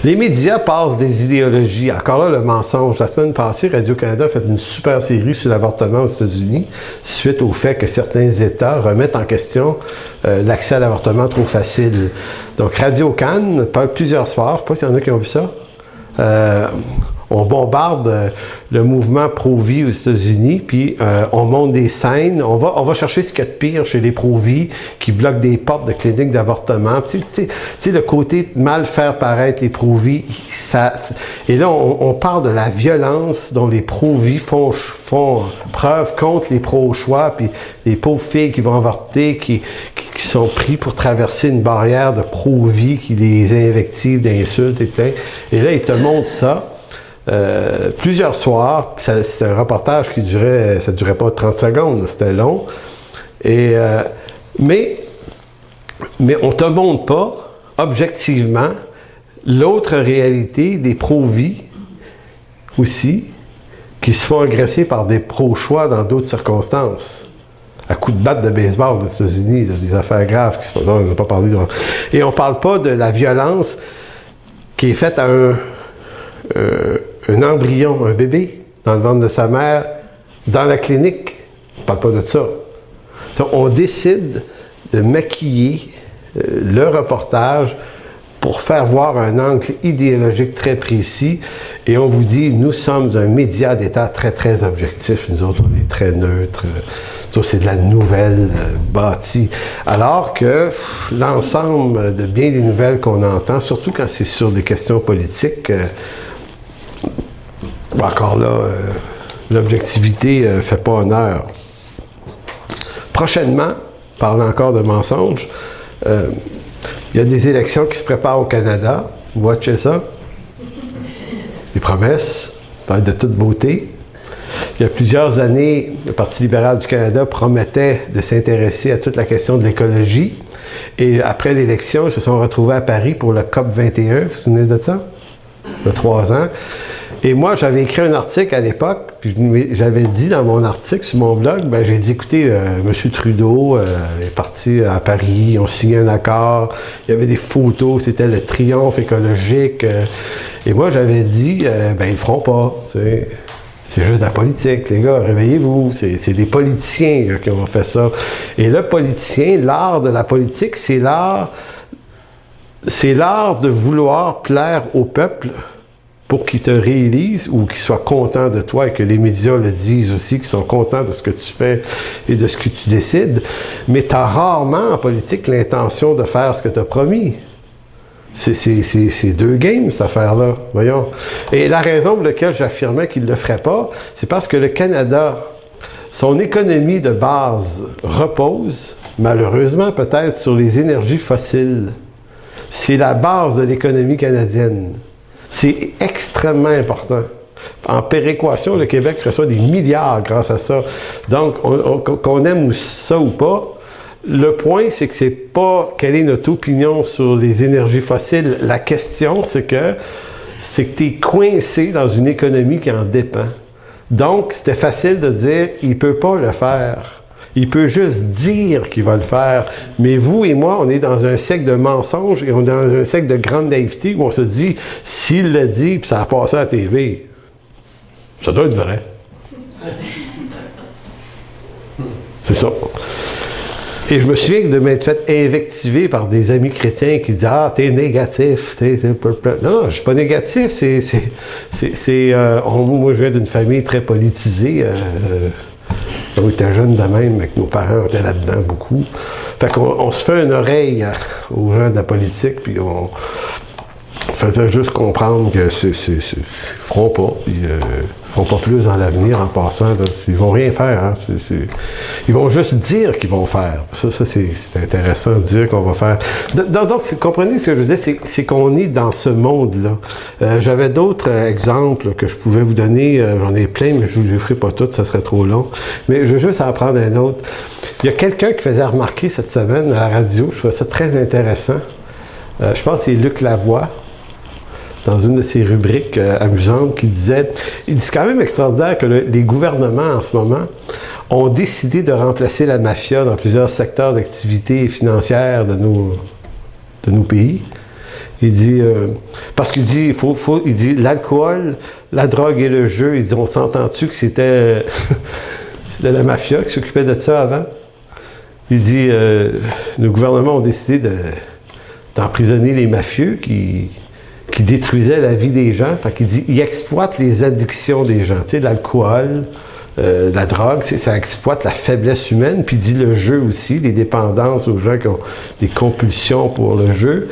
Les médias passent des idéologies. Encore là, le mensonge. La semaine passée, Radio-Canada a fait une super série sur l'avortement aux États-Unis suite au fait que certains États remettent en question l'accès à l'avortement trop facile. Donc, Radio-Can parle plusieurs soirs. Je ne sais pas s'il y en a qui ont vu ça. On bombarde le mouvement pro-vie aux États-Unis, puis on monte des scènes. On va chercher ce qu'il y a de pire chez les pro-vie qui bloquent des portes de cliniques d'avortement. Tu sais, le côté de mal faire paraître les pro-vie, et là, on parle de la violence dont les pro-vie font preuve contre les pro-choix, puis les pauvres filles qui vont avorter, qui sont pris pour traverser une barrière de pro-vie qui les invective d'insultes et plein. Et là, ils te montrent ça. Plusieurs soirs, c'est un reportage qui durait pas 30 secondes, c'était long. Mais on ne te montre pas, objectivement, l'autre réalité des pro-vie aussi, qui se font agresser par des pro-choix dans d'autres circonstances. À coups de batte de baseball aux États-Unis, des affaires graves qui se passent. On n'a pas parlé de... Et on ne parle pas de la violence qui est faite à un embryon, un bébé, dans le ventre de sa mère, dans la clinique. On ne parle pas de ça. On décide de maquiller le reportage pour faire voir un angle idéologique très précis, et on vous dit, nous sommes un média d'État très, très objectif. Nous autres, on est très neutres. C'est de la nouvelle bâtie. Alors que l'ensemble de bien des nouvelles qu'on entend, surtout quand c'est sur des questions politiques, encore là, l'objectivité ne fait pas honneur. Prochainement, parlant encore de mensonges, il y a des élections qui se préparent au Canada. Watchez ça. Des promesses, de toute beauté. Il y a plusieurs années, le Parti libéral du Canada promettait de s'intéresser à toute la question de l'écologie. Et après l'élection, ils se sont retrouvés à Paris pour le COP 21. Vous vous souvenez de ça? Il y a 3 ans. Et moi, j'avais écrit un article à l'époque, puis j'avais dit dans mon article sur mon blog, j'ai dit, écoutez, M. Trudeau est parti à Paris, ils ont signé un accord, il y avait des photos, c'était le triomphe écologique. Et moi, j'avais dit, ils le feront pas, c'est juste de la politique, les gars, réveillez-vous, c'est des politiciens qui ont fait ça. Et le politicien, l'art de la politique, c'est l'art de vouloir plaire au peuple pour qu'ils te réélisent ou qu'ils soient contents de toi, et que les médias le disent aussi, qu'ils sont contents de ce que tu fais et de ce que tu décides. Mais tu as rarement en politique l'intention de faire ce que tu as promis. C'est 2 games, cette affaire-là, voyons. Et la raison pour laquelle j'affirmais qu'il ne le ferait pas, c'est parce que le Canada, son économie de base repose, malheureusement peut-être, sur les énergies fossiles. C'est la base de l'économie canadienne. C'est extrêmement important. En péréquation, le Québec reçoit des milliards grâce à ça. Donc, qu'on aime ça ou pas, le point, c'est que c'est pas quelle est notre opinion sur les énergies fossiles. La question, c'est que tu es coincé dans une économie qui en dépend. Donc, c'était facile de dire, il ne peut pas le faire. Il peut juste dire qu'il va le faire. Mais vous et moi, on est dans un siècle de mensonges et on est dans un siècle de grande naïveté où on se dit, s'il l'a dit, puis ça a passé à la TV, ça doit être vrai. C'est ça. Et je me souviens de m'être fait invectiver par des amis chrétiens qui disaient « Ah, t'es négatif, Non, je suis pas négatif, moi, je viens d'une famille très politisée. On était jeunes de même, avec nos parents, on était là-dedans beaucoup. Fait qu'on se fait une oreille aux gens de la politique, puis faisait juste comprendre que ils feront pas. Ils feront pas plus dans l'avenir en passant. Là. Ils vont rien faire. Hein. Ils vont juste dire qu'ils vont faire. Ça c'est intéressant de dire qu'on va faire. Donc, comprenez ce que je veux dire, c'est qu'on est dans ce monde-là. J'avais d'autres exemples que je pouvais vous donner. J'en ai plein, mais je ne les ferai pas toutes, ça serait trop long. Mais je veux juste en prendre un autre. Il y a quelqu'un qui faisait remarquer cette semaine à la radio, je trouvais ça très intéressant. Je pense que c'est Luc Lavoie, dans une de ses rubriques amusantes, qui disait, il dit c'est quand même extraordinaire que les gouvernements en ce moment ont décidé de remplacer la mafia dans plusieurs secteurs d'activité financière de nos pays. Il dit, parce qu'il dit, il dit l'alcool, la drogue et le jeu, il dit, on s'entend-tu que c'était la mafia qui s'occupait de ça avant? Il dit, nos gouvernements ont décidé d'emprisonner les mafieux qui détruisaient la vie des gens. Fait qu'il dit, ils exploitent les addictions des gens. Tu sais, l'alcool, la drogue, ça exploite la faiblesse humaine. Puis il dit le jeu aussi, les dépendances aux gens qui ont des compulsions pour le jeu.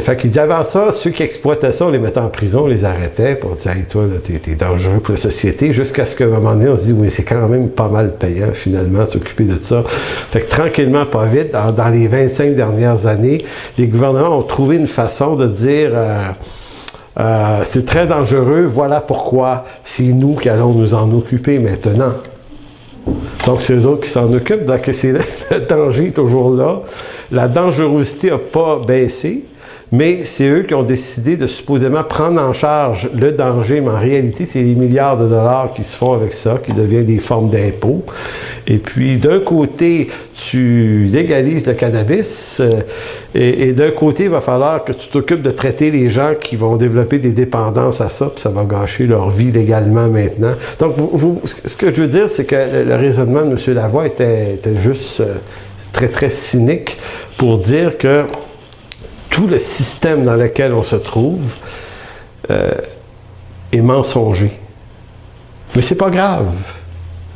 Fait qu'il dit, avant ça, ceux qui exploitaient ça, on les mettait en prison, on les arrêtait, puis on disait, hey, toi, t'es dangereux pour la société, jusqu'à ce qu'à un moment donné, on se dit, oui, c'est quand même pas mal payant, finalement, s'occuper de ça. Fait que tranquillement, pas vite, dans les 25 dernières années, les gouvernements ont trouvé une façon de dire, c'est très dangereux, voilà pourquoi c'est nous qui allons nous en occuper maintenant. Donc, c'est eux autres qui s'en occupent. Donc, le danger est toujours là. La dangerosité n'a pas baissé, mais c'est eux qui ont décidé de supposément prendre en charge le danger, mais en réalité, c'est les milliards de dollars qui se font avec ça, qui deviennent des formes d'impôts. Et puis, d'un côté, tu légalises le cannabis, et d'un côté, il va falloir que tu t'occupes de traiter les gens qui vont développer des dépendances à ça, puis ça va gâcher leur vie légalement maintenant. Donc, ce que je veux dire, c'est que le raisonnement de M. Lavoie était juste très, très cynique pour dire que tout le système dans lequel on se trouve est mensonger. Mais c'est pas grave.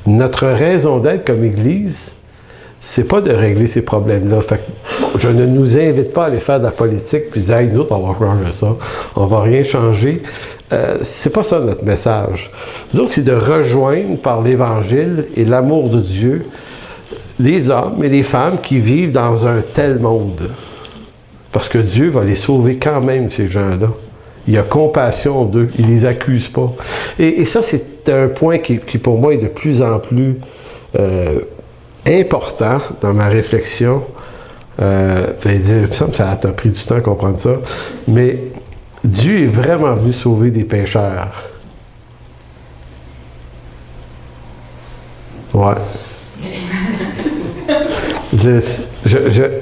Notre raison d'être comme Église, c'est pas de régler ces problèmes-là. Fait que, je ne nous invite pas à aller faire de la politique puis dire, hey, nous autres, on va changer ça, on va rien changer. C'est pas ça notre message. Nous autres, c'est de rejoindre par l'Évangile et l'amour de Dieu les hommes et les femmes qui vivent dans un tel monde. Parce que Dieu va les sauver quand même, ces gens-là. Il a compassion d'eux, il ne les accuse pas. Et ça, c'est un point qui, pour moi, est de plus en plus important dans ma réflexion. Il me semble que ça a pris du temps à comprendre ça. Mais Dieu est vraiment venu sauver des pécheurs. Ouais.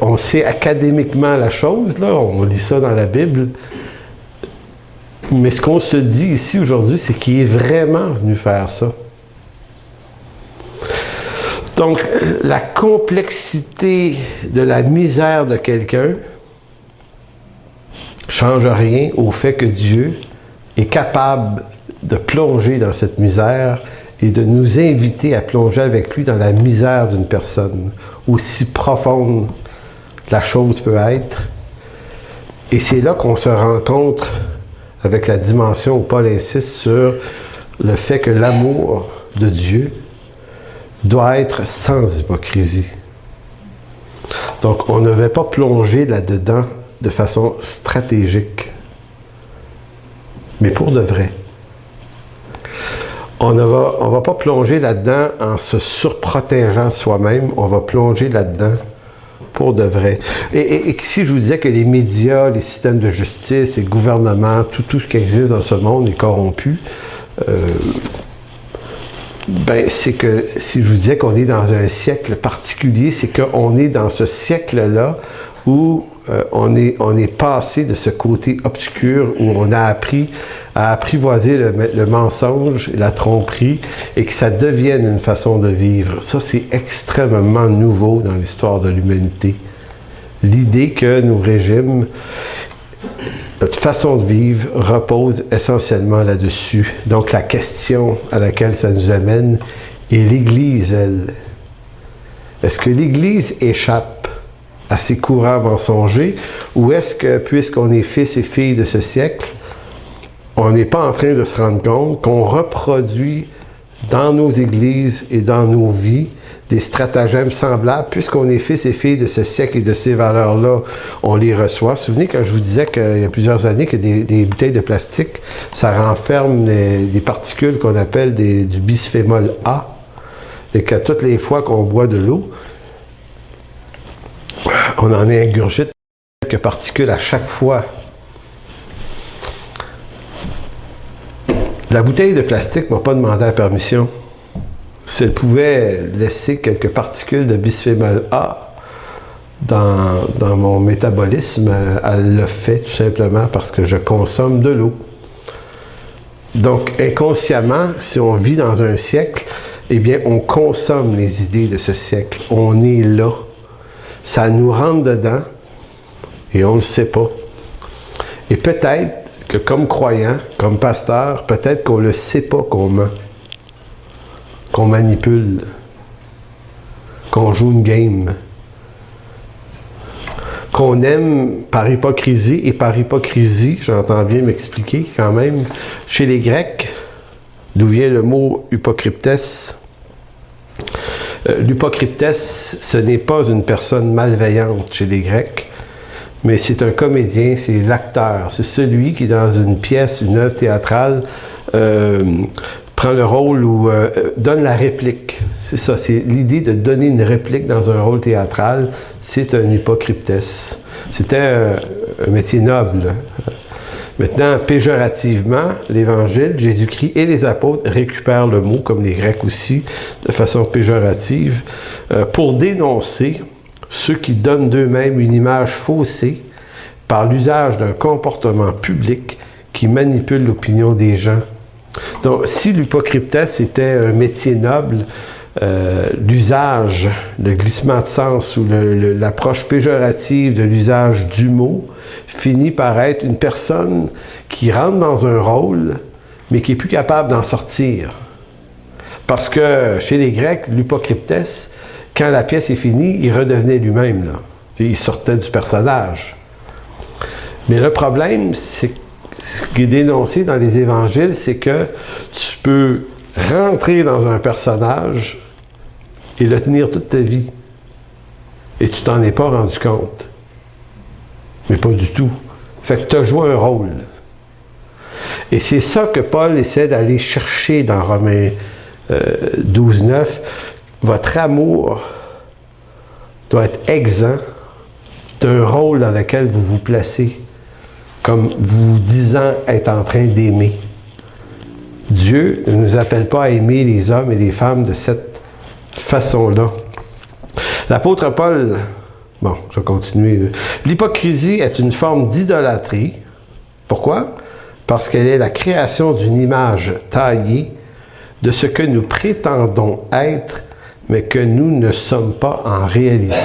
On sait académiquement la chose, là, on lit ça dans la Bible, mais ce qu'on se dit ici aujourd'hui, c'est qu'il est vraiment venu faire ça. Donc, la complexité de la misère de quelqu'un ne change rien au fait que Dieu est capable de plonger dans cette misère et de nous inviter à plonger avec lui dans la misère d'une personne, aussi profonde la chose peut être. Et c'est là qu'on se rencontre avec la dimension où Paul insiste sur le fait que l'amour de Dieu doit être sans hypocrisie. Donc, on ne va pas plonger là-dedans de façon stratégique, mais pour de vrai. On ne va pas plonger là-dedans en se surprotégeant soi-même, on va plonger là-dedans pour de vrai. Et si je vous disais que les médias, les systèmes de justice, les gouvernements, tout ce qui existe dans ce monde est corrompu, c'est que si je vous disais qu'on est dans un siècle particulier, c'est qu'on est dans ce siècle-là où on est passé de ce côté obscur où on a appris à apprivoiser le mensonge et la tromperie et que ça devienne une façon de vivre. Ça, c'est extrêmement nouveau dans l'histoire de l'humanité. L'idée que nos régimes, notre façon de vivre repose essentiellement là-dessus. Donc, la question à laquelle ça nous amène est l'Église, elle. Est-ce que l'Église échappe assez courant mensonger, ou est-ce que, puisqu'on est fils et filles de ce siècle, on n'est pas en train de se rendre compte qu'on reproduit dans nos églises et dans nos vies des stratagèmes semblables, puisqu'on est fils et filles de ce siècle et de ces valeurs-là, on les reçoit. Souvenez quand je vous disais qu'il y a plusieurs années que des bouteilles de plastique, ça renferme des particules qu'on appelle du bisphénol A, et qu'à toutes les fois qu'on boit de l'eau, on en ingurgite quelques particules à chaque fois. La bouteille de plastique ne m'a pas demandé la permission. Si elle pouvait laisser quelques particules de bisphénol A dans mon métabolisme, elle le fait tout simplement parce que je consomme de l'eau. Donc, inconsciemment, si on vit dans un siècle, eh bien, on consomme les idées de ce siècle. On est là. Ça nous rentre dedans et on ne le sait pas. Et peut-être que comme croyant, comme pasteur, peut-être qu'on ne le sait pas qu'on ment, qu'on manipule, qu'on joue une game, qu'on aime par hypocrisie, et par hypocrisie, j'entends bien m'expliquer quand même, chez les Grecs, d'où vient le mot hypocryptes. L'hypocryptes, ce n'est pas une personne malveillante chez les Grecs, mais c'est un comédien, c'est l'acteur, c'est celui qui, dans une pièce, une œuvre théâtrale, prend le rôle ou donne la réplique. C'est ça, c'est l'idée de donner une réplique dans un rôle théâtral, c'est un hypocryptes. C'était un métier noble. Maintenant, péjorativement, l'Évangile, Jésus-Christ et les apôtres récupèrent le mot, comme les Grecs aussi, de façon péjorative, pour dénoncer ceux qui donnent d'eux-mêmes une image faussée par l'usage d'un comportement public qui manipule l'opinion des gens. Donc, si l'hypocryptes était un métier noble, l'usage, le glissement de sens ou l'approche péjorative de l'usage du mot finit par être une personne qui rentre dans un rôle, mais qui est plus capable d'en sortir. Parce que chez les Grecs, l'hypocryptes, quand la pièce est finie, il redevenait lui-même, là. Il sortait du personnage. Mais le problème, c'est ce qui est dénoncé dans les évangiles, c'est que tu peux rentrer dans un personnage et le tenir toute ta vie. Et tu t'en es pas rendu compte. Mais pas du tout. Fait que tu as joué un rôle. Et c'est ça que Paul essaie d'aller chercher dans Romains 12:9. Votre amour doit être exempt d'un rôle dans lequel vous vous placez, comme vous disant être en train d'aimer. Dieu ne nous appelle pas à aimer les hommes et les femmes de cette façon-là. L'apôtre Paul, bon, je vais continuer. L'hypocrisie est une forme d'idolâtrie. Pourquoi? Parce qu'elle est la création d'une image taillée de ce que nous prétendons être, mais que nous ne sommes pas en réalité.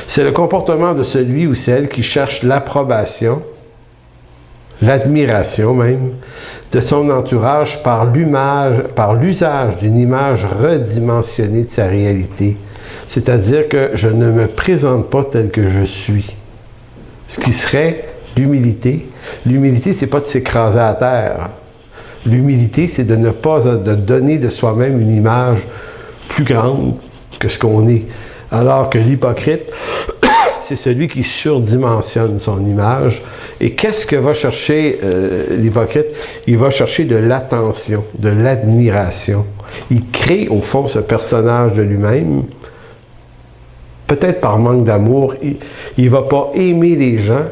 C'est le comportement de celui ou celle qui cherche l'approbation, l'admiration même, de son entourage par l'usage d'une image redimensionnée de sa réalité. C'est-à-dire que je ne me présente pas tel que je suis. Ce qui serait l'humilité. L'humilité, c'est pas de s'écraser à terre. L'humilité, c'est de ne pas de donner de soi-même une image plus grande que ce qu'on est. Alors que l'hypocrite, c'est celui qui surdimensionne son image. Et qu'est-ce que va chercher l'hypocrite? Il va chercher de l'attention, de l'admiration. Il crée au fond ce personnage de lui-même, peut-être par manque d'amour. Il ne va pas aimer les gens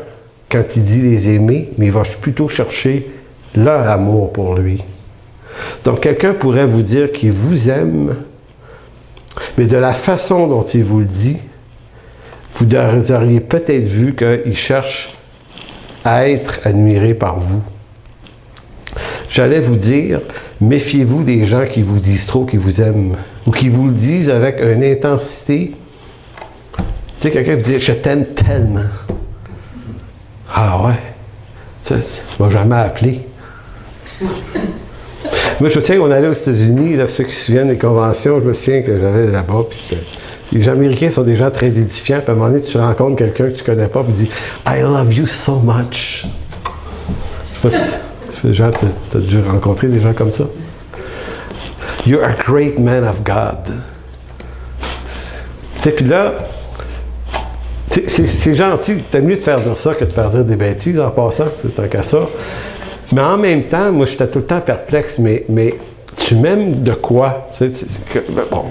quand il dit les aimer, mais il va plutôt chercher leur amour pour lui. Donc quelqu'un pourrait vous dire qu'il vous aime, mais de la façon dont il vous le dit, vous auriez peut-être vu qu'il cherche à être admiré par vous. J'allais vous dire, méfiez-vous des gens qui vous disent trop qu'ils vous aiment, ou qui vous le disent avec une intensité. Tu sais, quelqu'un vous dit « Je t'aime tellement ». Ah ouais, ça, tu m'as jamais appelé. Moi, je me souviens qu'on allait aux États-Unis, là, ceux qui se souviennent des conventions, je me souviens que j'allais là-bas, puis Les Américains sont des gens très édifiants, puis à un moment donné, tu rencontres quelqu'un que tu ne connais pas, puis tu dis « I love you so much ». Je sais pas si tu as dû rencontrer des gens comme ça. « You're a great man of God ». Tu sais, puis là, c'est gentil, c'est mieux de faire dire ça que de faire dire des bêtises en passant, c'est tant qu'à ça. Mais en même temps, moi, j'étais tout le temps perplexe, mais tu m'aimes de quoi? Bon,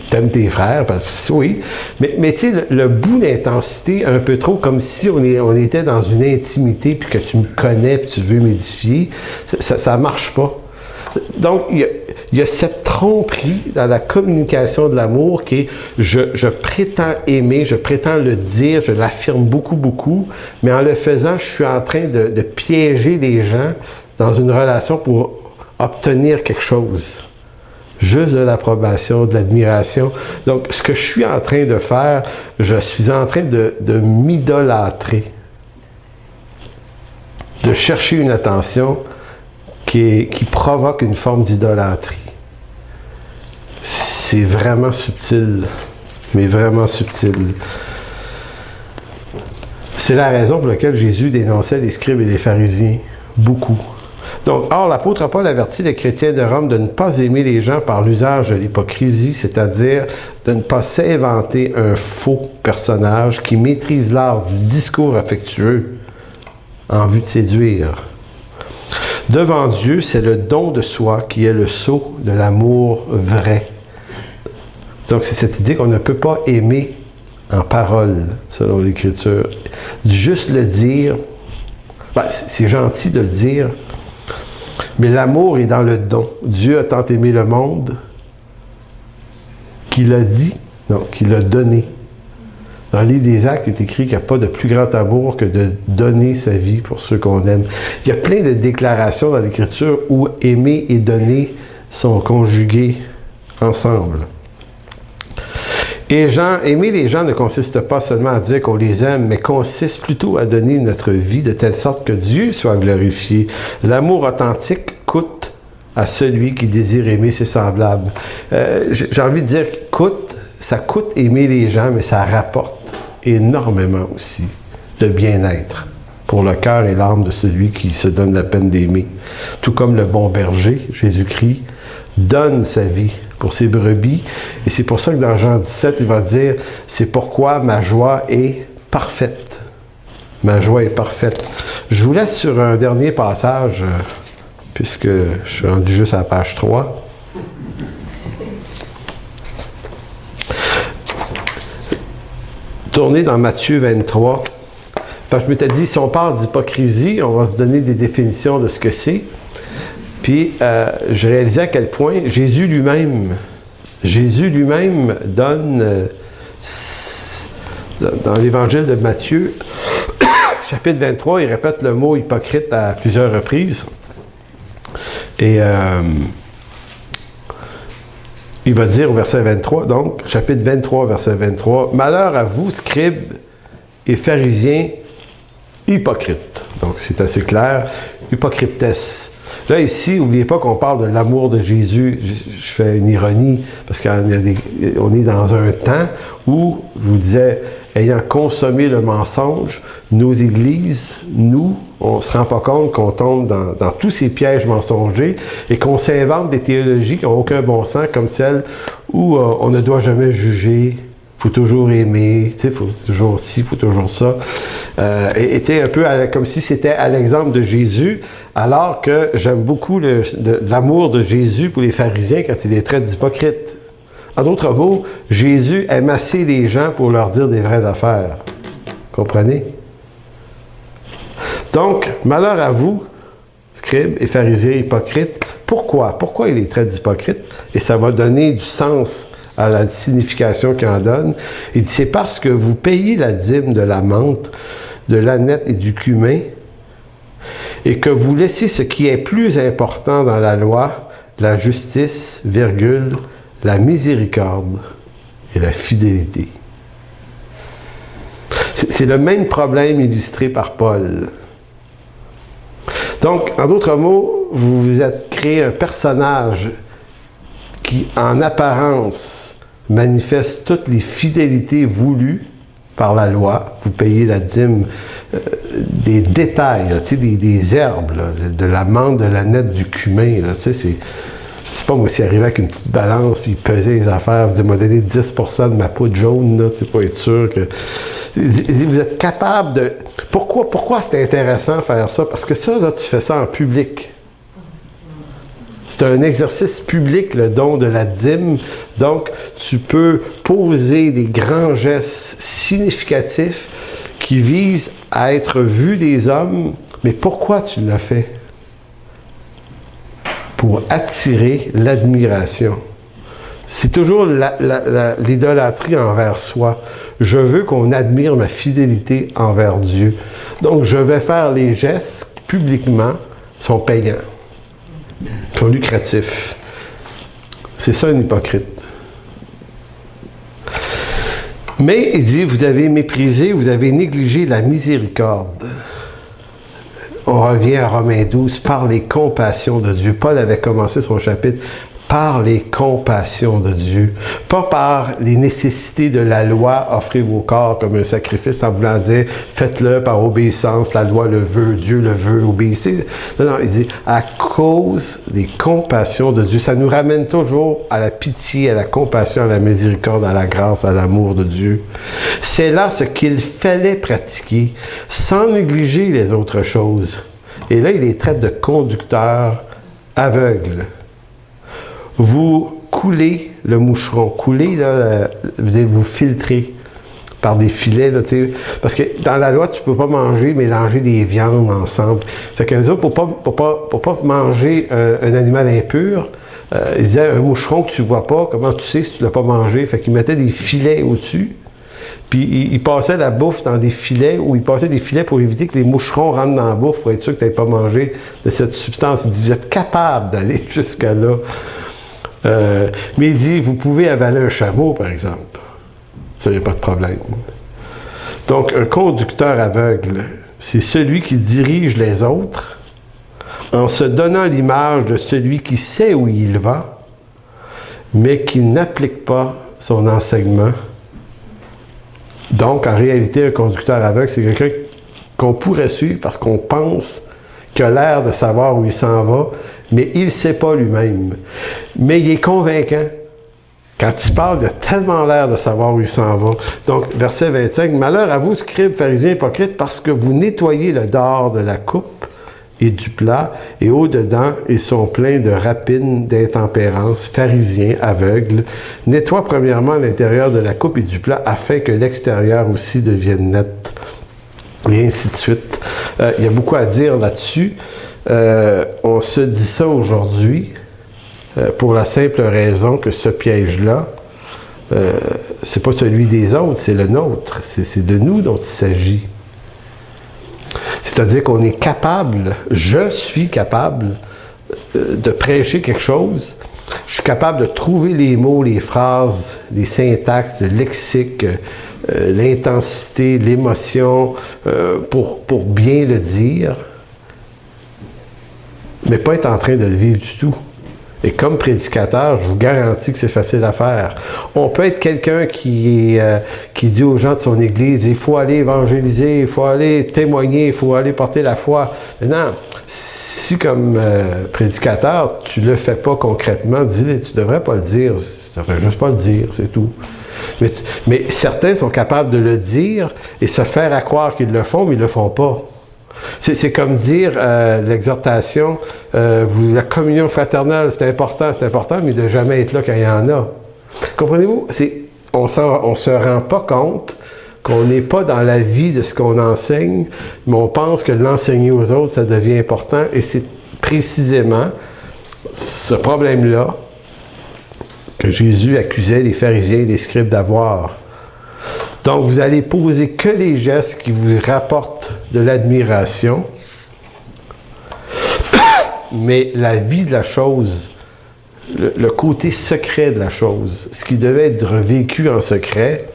t'aimes tes frères, parce que oui, mais tu sais, le bout d'intensité, un peu trop, comme si on était dans une intimité, puis que tu me connais, puis tu veux m'édifier, ça marche pas. Donc, il y a cette tromperie dans la communication de l'amour qui est je prétends aimer, je prétends le dire, je l'affirme beaucoup, beaucoup, mais en le faisant, je suis en train de piéger les gens dans une relation pour obtenir quelque chose. Juste de l'approbation, de l'admiration. Donc, ce que je suis en train de faire, je suis en train de m'idolâtrer, de chercher une attention qui provoque une forme d'idolâtrie. C'est vraiment subtil, mais vraiment subtil. C'est la raison pour laquelle Jésus dénonçait les scribes et les pharisiens, beaucoup. Donc, or, l'apôtre Paul avertit les chrétiens de Rome de ne pas aimer les gens par l'usage de l'hypocrisie, c'est-à-dire de ne pas s'inventer un faux personnage qui maîtrise l'art du discours affectueux en vue de séduire. Devant Dieu, c'est le don de soi qui est le sceau de l'amour vrai. Donc, c'est cette idée qu'on ne peut pas aimer en parole, selon l'Écriture. Juste le dire, ben, c'est gentil de le dire, mais l'amour est dans le don. Dieu a tant aimé le monde qu'il a dit, non, qu'il a donné. Dans le livre des Actes, il est écrit qu'il n'y a pas de plus grand amour que de donner sa vie pour ceux qu'on aime. Il y a plein de déclarations dans l'Écriture où aimer et donner sont conjugués ensemble. Et aimer les gens ne consiste pas seulement à dire qu'on les aime, mais consiste plutôt à donner notre vie de telle sorte que Dieu soit glorifié. L'amour authentique coûte à celui qui désire aimer ses semblables. J'ai envie de dire ça coûte aimer les gens, mais ça rapporte énormément aussi de bien-être pour le cœur et l'âme de celui qui se donne la peine d'aimer. Tout comme le bon berger, Jésus-Christ, donne sa vie pour ses brebis. Et c'est pour ça que dans Jean 17, il va dire « C'est pourquoi ma joie est parfaite. » Ma joie est parfaite. Je vous laisse sur un dernier passage, puisque je suis rendu juste à la page 3. Tournez dans Matthieu 23. Parce que je m'étais dit, si on parle d'hypocrisie, on va se donner des définitions de ce que c'est. Puis, je réalisais à quel point Jésus lui-même donne, dans l'évangile de Matthieu, chapitre 23, il répète le mot hypocrite à plusieurs reprises. Et il va dire au verset 23, donc, chapitre 23, verset 23, « Malheur à vous, scribes et pharisiens hypocrites. » Donc, c'est assez clair. Hypocrites. Là, ici, n'oubliez pas qu'on parle de l'amour de Jésus. Je fais une ironie, parce qu'on est dans un temps où, je vous disais, ayant consommé le mensonge, nos églises, nous, on ne se rend pas compte qu'on tombe dans tous ces pièges mensongers et qu'on s'invente des théologies qui n'ont aucun bon sens, comme celle où on ne doit jamais juger, il faut toujours aimer, il faut toujours ci, il faut toujours ça. Était un peu comme si c'était à l'exemple de Jésus, alors que j'aime beaucoup l'amour de Jésus pour les pharisiens quand il les traite d'hypocrites. En d'autres mots, Jésus aime assez les gens pour leur dire des vraies affaires. Comprenez? Donc, malheur à vous, scribes et pharisiens hypocrites. Pourquoi? Pourquoi il les traite d'hypocrites? Et ça va donner du sens à la signification qu'il en donne. Il dit, c'est parce que vous payez la dîme de la menthe, de l'âneth et du cumin, et que vous laissez ce qui est plus important dans la loi, la justice, virgule, la miséricorde et la fidélité. C'est le même problème illustré par Paul. Donc, en d'autres mots, vous vous êtes créé un personnage qui, en apparence, manifeste toutes les fidélités voulues par la loi. Vous payez la dîme des détails, là, des herbes, là, de la menthe, de la nette, du cumin. Là, c'est, je sais pas, moi, s'il arrivait avec une petite balance, puis il pesait les affaires, vous m'a donné 10% de ma poudre jaune, là, pour être sûr que... Vous êtes capable de... Pourquoi c'est intéressant de faire ça? Parce que ça, là, tu fais ça en public. C'est un exercice public, le don de la dîme. Donc, tu peux poser des grands gestes significatifs qui visent à être vus des hommes. Mais pourquoi tu l'as fait? Pour attirer l'admiration. C'est toujours l'idolâtrie envers soi. Je veux qu'on admire ma fidélité envers Dieu. Donc, je vais faire les gestes publiquement, sont payants, sont lucratifs. C'est ça un hypocrite. Mais, il dit, vous avez méprisé, vous avez négligé la miséricorde. On revient à Romains 12, par les compassions de Dieu. Paul avait commencé son chapitre par les compassions de Dieu, pas par les nécessités de la loi, offrez vos corps comme un sacrifice en voulant dire, faites-le par obéissance, la loi le veut, Dieu le veut, obéissez. Non, il dit, à cause des compassions de Dieu, ça nous ramène toujours à la pitié, à la compassion, à la miséricorde, à la grâce, à l'amour de Dieu. C'est là ce qu'il fallait pratiquer, sans négliger les autres choses. Et là, il les traite de conducteurs aveugles. Vous coulez le moucheron. Couler, là, vous filtrez par des filets. Là, parce que dans la loi, tu ne peux pas mélanger des viandes ensemble. Fait qu'un autres, pour pas manger un animal impur, ils disaient un moucheron que tu ne vois pas, comment tu sais si tu ne l'as pas mangé? Fait qu'ils mettaient des filets au-dessus. Puis ils passaient la bouffe dans des filets, ou ils passaient des filets pour éviter que les moucherons rentrent dans la bouffe, pour être sûr que tu n'avais pas mangé de cette substance. Ils disent, vous êtes capable d'aller jusqu'à là. Mais il dit, vous pouvez avaler un chameau, par exemple. Ça, il n'y a pas de problème. Donc, un conducteur aveugle, c'est celui qui dirige les autres en se donnant l'image de celui qui sait où il va, mais qui n'applique pas son enseignement. Donc, en réalité, un conducteur aveugle, c'est quelqu'un qu'on pourrait suivre parce qu'on pense qu'il a l'air de savoir où il s'en va, mais il ne sait pas lui-même. Mais il est convaincant. Quand il parle, il a tellement l'air de savoir où il s'en va. Donc, verset 25, « Malheur à vous, scribes, pharisiens, hypocrites, parce que vous nettoyez le dehors de la coupe et du plat, et au-dedans, ils sont pleins de rapines, d'intempérance, pharisiens, aveugles. Nettoie premièrement l'intérieur de la coupe et du plat, afin que l'extérieur aussi devienne net. » Et ainsi de suite. Il y a beaucoup à dire là-dessus. On se dit ça aujourd'hui pour la simple raison que ce piège-là, c'est pas celui des autres, c'est le nôtre. C'est de nous dont il s'agit. C'est-à-dire qu'on est capable, je suis capable de prêcher quelque chose. Je suis capable de trouver les mots, les phrases, les syntaxes, le lexique, l'intensité, l'émotion pour bien le dire, mais pas être en train de le vivre du tout. Et comme prédicateur, je vous garantis que c'est facile à faire. On peut être quelqu'un qui dit aux gens de son église, il faut aller évangéliser, il faut aller témoigner, il faut aller porter la foi. Maintenant, si comme prédicateur, tu ne le fais pas concrètement, dis-le, tu ne devrais pas le dire, tu ne devrais juste pas le dire, c'est tout. Mais certains sont capables de le dire et se faire à croire qu'ils le font, mais ils ne le font pas. C'est comme dire l'exhortation, la communion fraternelle, c'est important, mais de jamais être là quand il y en a. Comprenez-vous? On ne se rend pas compte qu'on n'est pas dans la vie de ce qu'on enseigne, mais on pense que l'enseigner aux autres, ça devient important, et c'est précisément ce problème-là que Jésus accusait les pharisiens et les scribes d'avoir. Donc, vous allez poser que les gestes qui vous rapportent de l'admiration, mais la vie de la chose, le côté secret de la chose, ce qui devait être vécu en secret,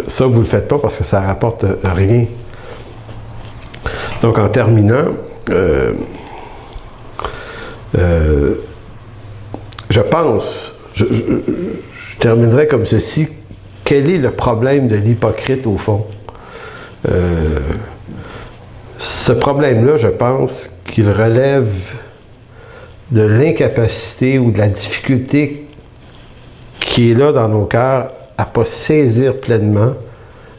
ça, vous ne le faites pas parce que ça ne rapporte rien. Donc, en terminant, je pense, je terminerai comme ceci. Quel est le problème de l'hypocrite au fond? Ce problème-là, je pense qu'il relève de l'incapacité ou de la difficulté qui est là dans nos cœurs à ne pas saisir pleinement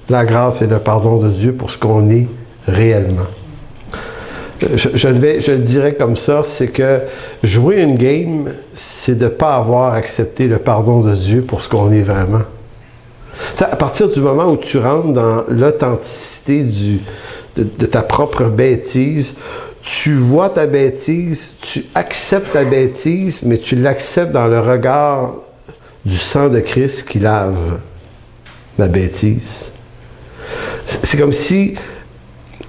la grâce et le pardon de Dieu pour ce qu'on est réellement. Je le dirais comme ça, c'est que jouer une game, c'est de ne pas avoir accepté le pardon de Dieu pour ce qu'on est vraiment. À partir du moment où tu rentres dans l'authenticité de ta propre bêtise, tu vois ta bêtise, tu acceptes ta bêtise, mais tu l'acceptes dans le regard du sang de Christ qui lave ma bêtise. C'est comme si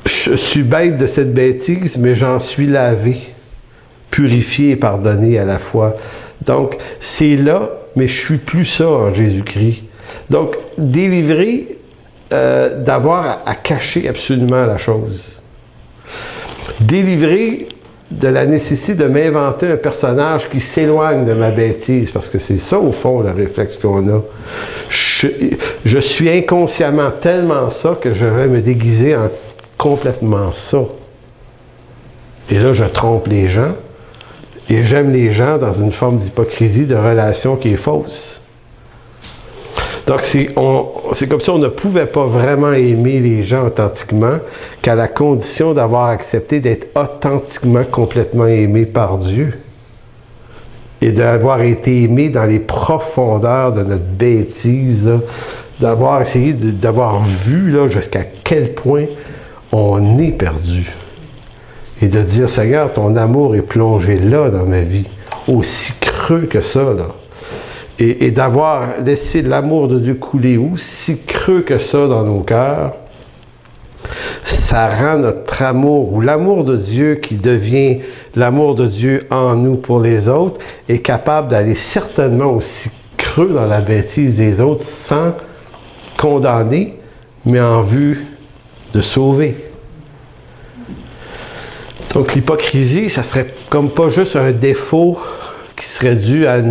je suis bête de cette bêtise, mais j'en suis lavé, purifié et pardonné à la fois. Donc, c'est là, mais je suis plus ça en Jésus-Christ. Donc, délivré d'avoir à cacher absolument la chose. Délivré de la nécessité de m'inventer un personnage qui s'éloigne de ma bêtise, parce que c'est ça, au fond, le réflexe qu'on a. Je suis inconsciemment tellement ça que je vais me déguiser en complètement ça. Et là, je trompe les gens, et j'aime les gens dans une forme d'hypocrisie, de relation qui est fausse. Donc, c'est comme si on ne pouvait pas vraiment aimer les gens authentiquement qu'à la condition d'avoir accepté d'être authentiquement, complètement aimé par Dieu et d'avoir été aimé dans les profondeurs de notre bêtise, là, d'avoir essayé d'avoir vu là, jusqu'à quel point on est perdu et de dire, Seigneur, ton amour est plongé là dans ma vie, aussi creux que ça, là. Et d'avoir laissé l'amour de Dieu couler aussi creux que ça dans nos cœurs, ça rend notre amour, ou l'amour de Dieu qui devient l'amour de Dieu en nous pour les autres, est capable d'aller certainement aussi creux dans la bêtise des autres sans condamner, mais en vue de sauver. Donc l'hypocrisie, ça serait comme pas juste un défaut qui serait dû à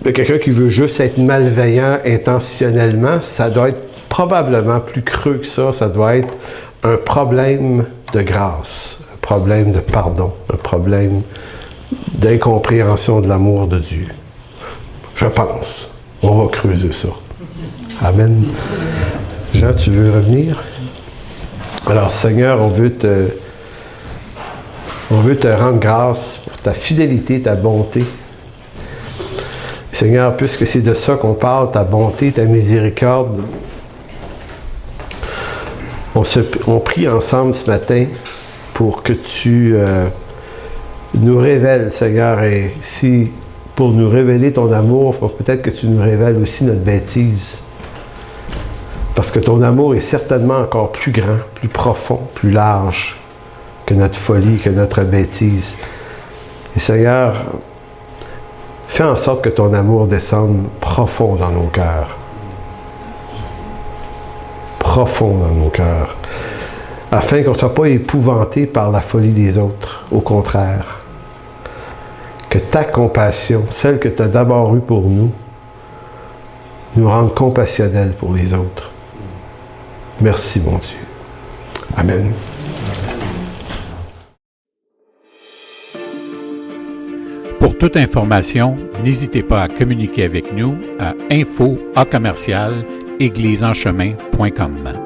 quelqu'un qui veut juste être malveillant intentionnellement. Ça doit être probablement plus creux que ça. Ça doit être un problème de grâce, un problème de pardon, un problème d'incompréhension de l'amour de Dieu. Je pense. On va creuser ça. Amen. Jean, tu veux revenir? Alors, Seigneur, on veut te rendre grâce pour ta fidélité, ta bonté. Seigneur, puisque c'est de ça qu'on parle, ta bonté, ta miséricorde, on prie ensemble ce matin pour que tu nous révèles, Seigneur, et si pour nous révéler ton amour, peut-être que tu nous révèles aussi notre bêtise. Parce que ton amour est certainement encore plus grand, plus profond, plus large que notre folie, que notre bêtise. Et Seigneur, fais en sorte que ton amour descende profond dans nos cœurs. Profond dans nos cœurs. Afin qu'on ne soit pas épouvanté par la folie des autres. Au contraire. Que ta compassion, celle que tu as d'abord eue pour nous rende compassionnels pour les autres. Merci, mon Dieu. Amen. Pour toute information, n'hésitez pas à communiquer avec nous à info@église-en-chemin.com.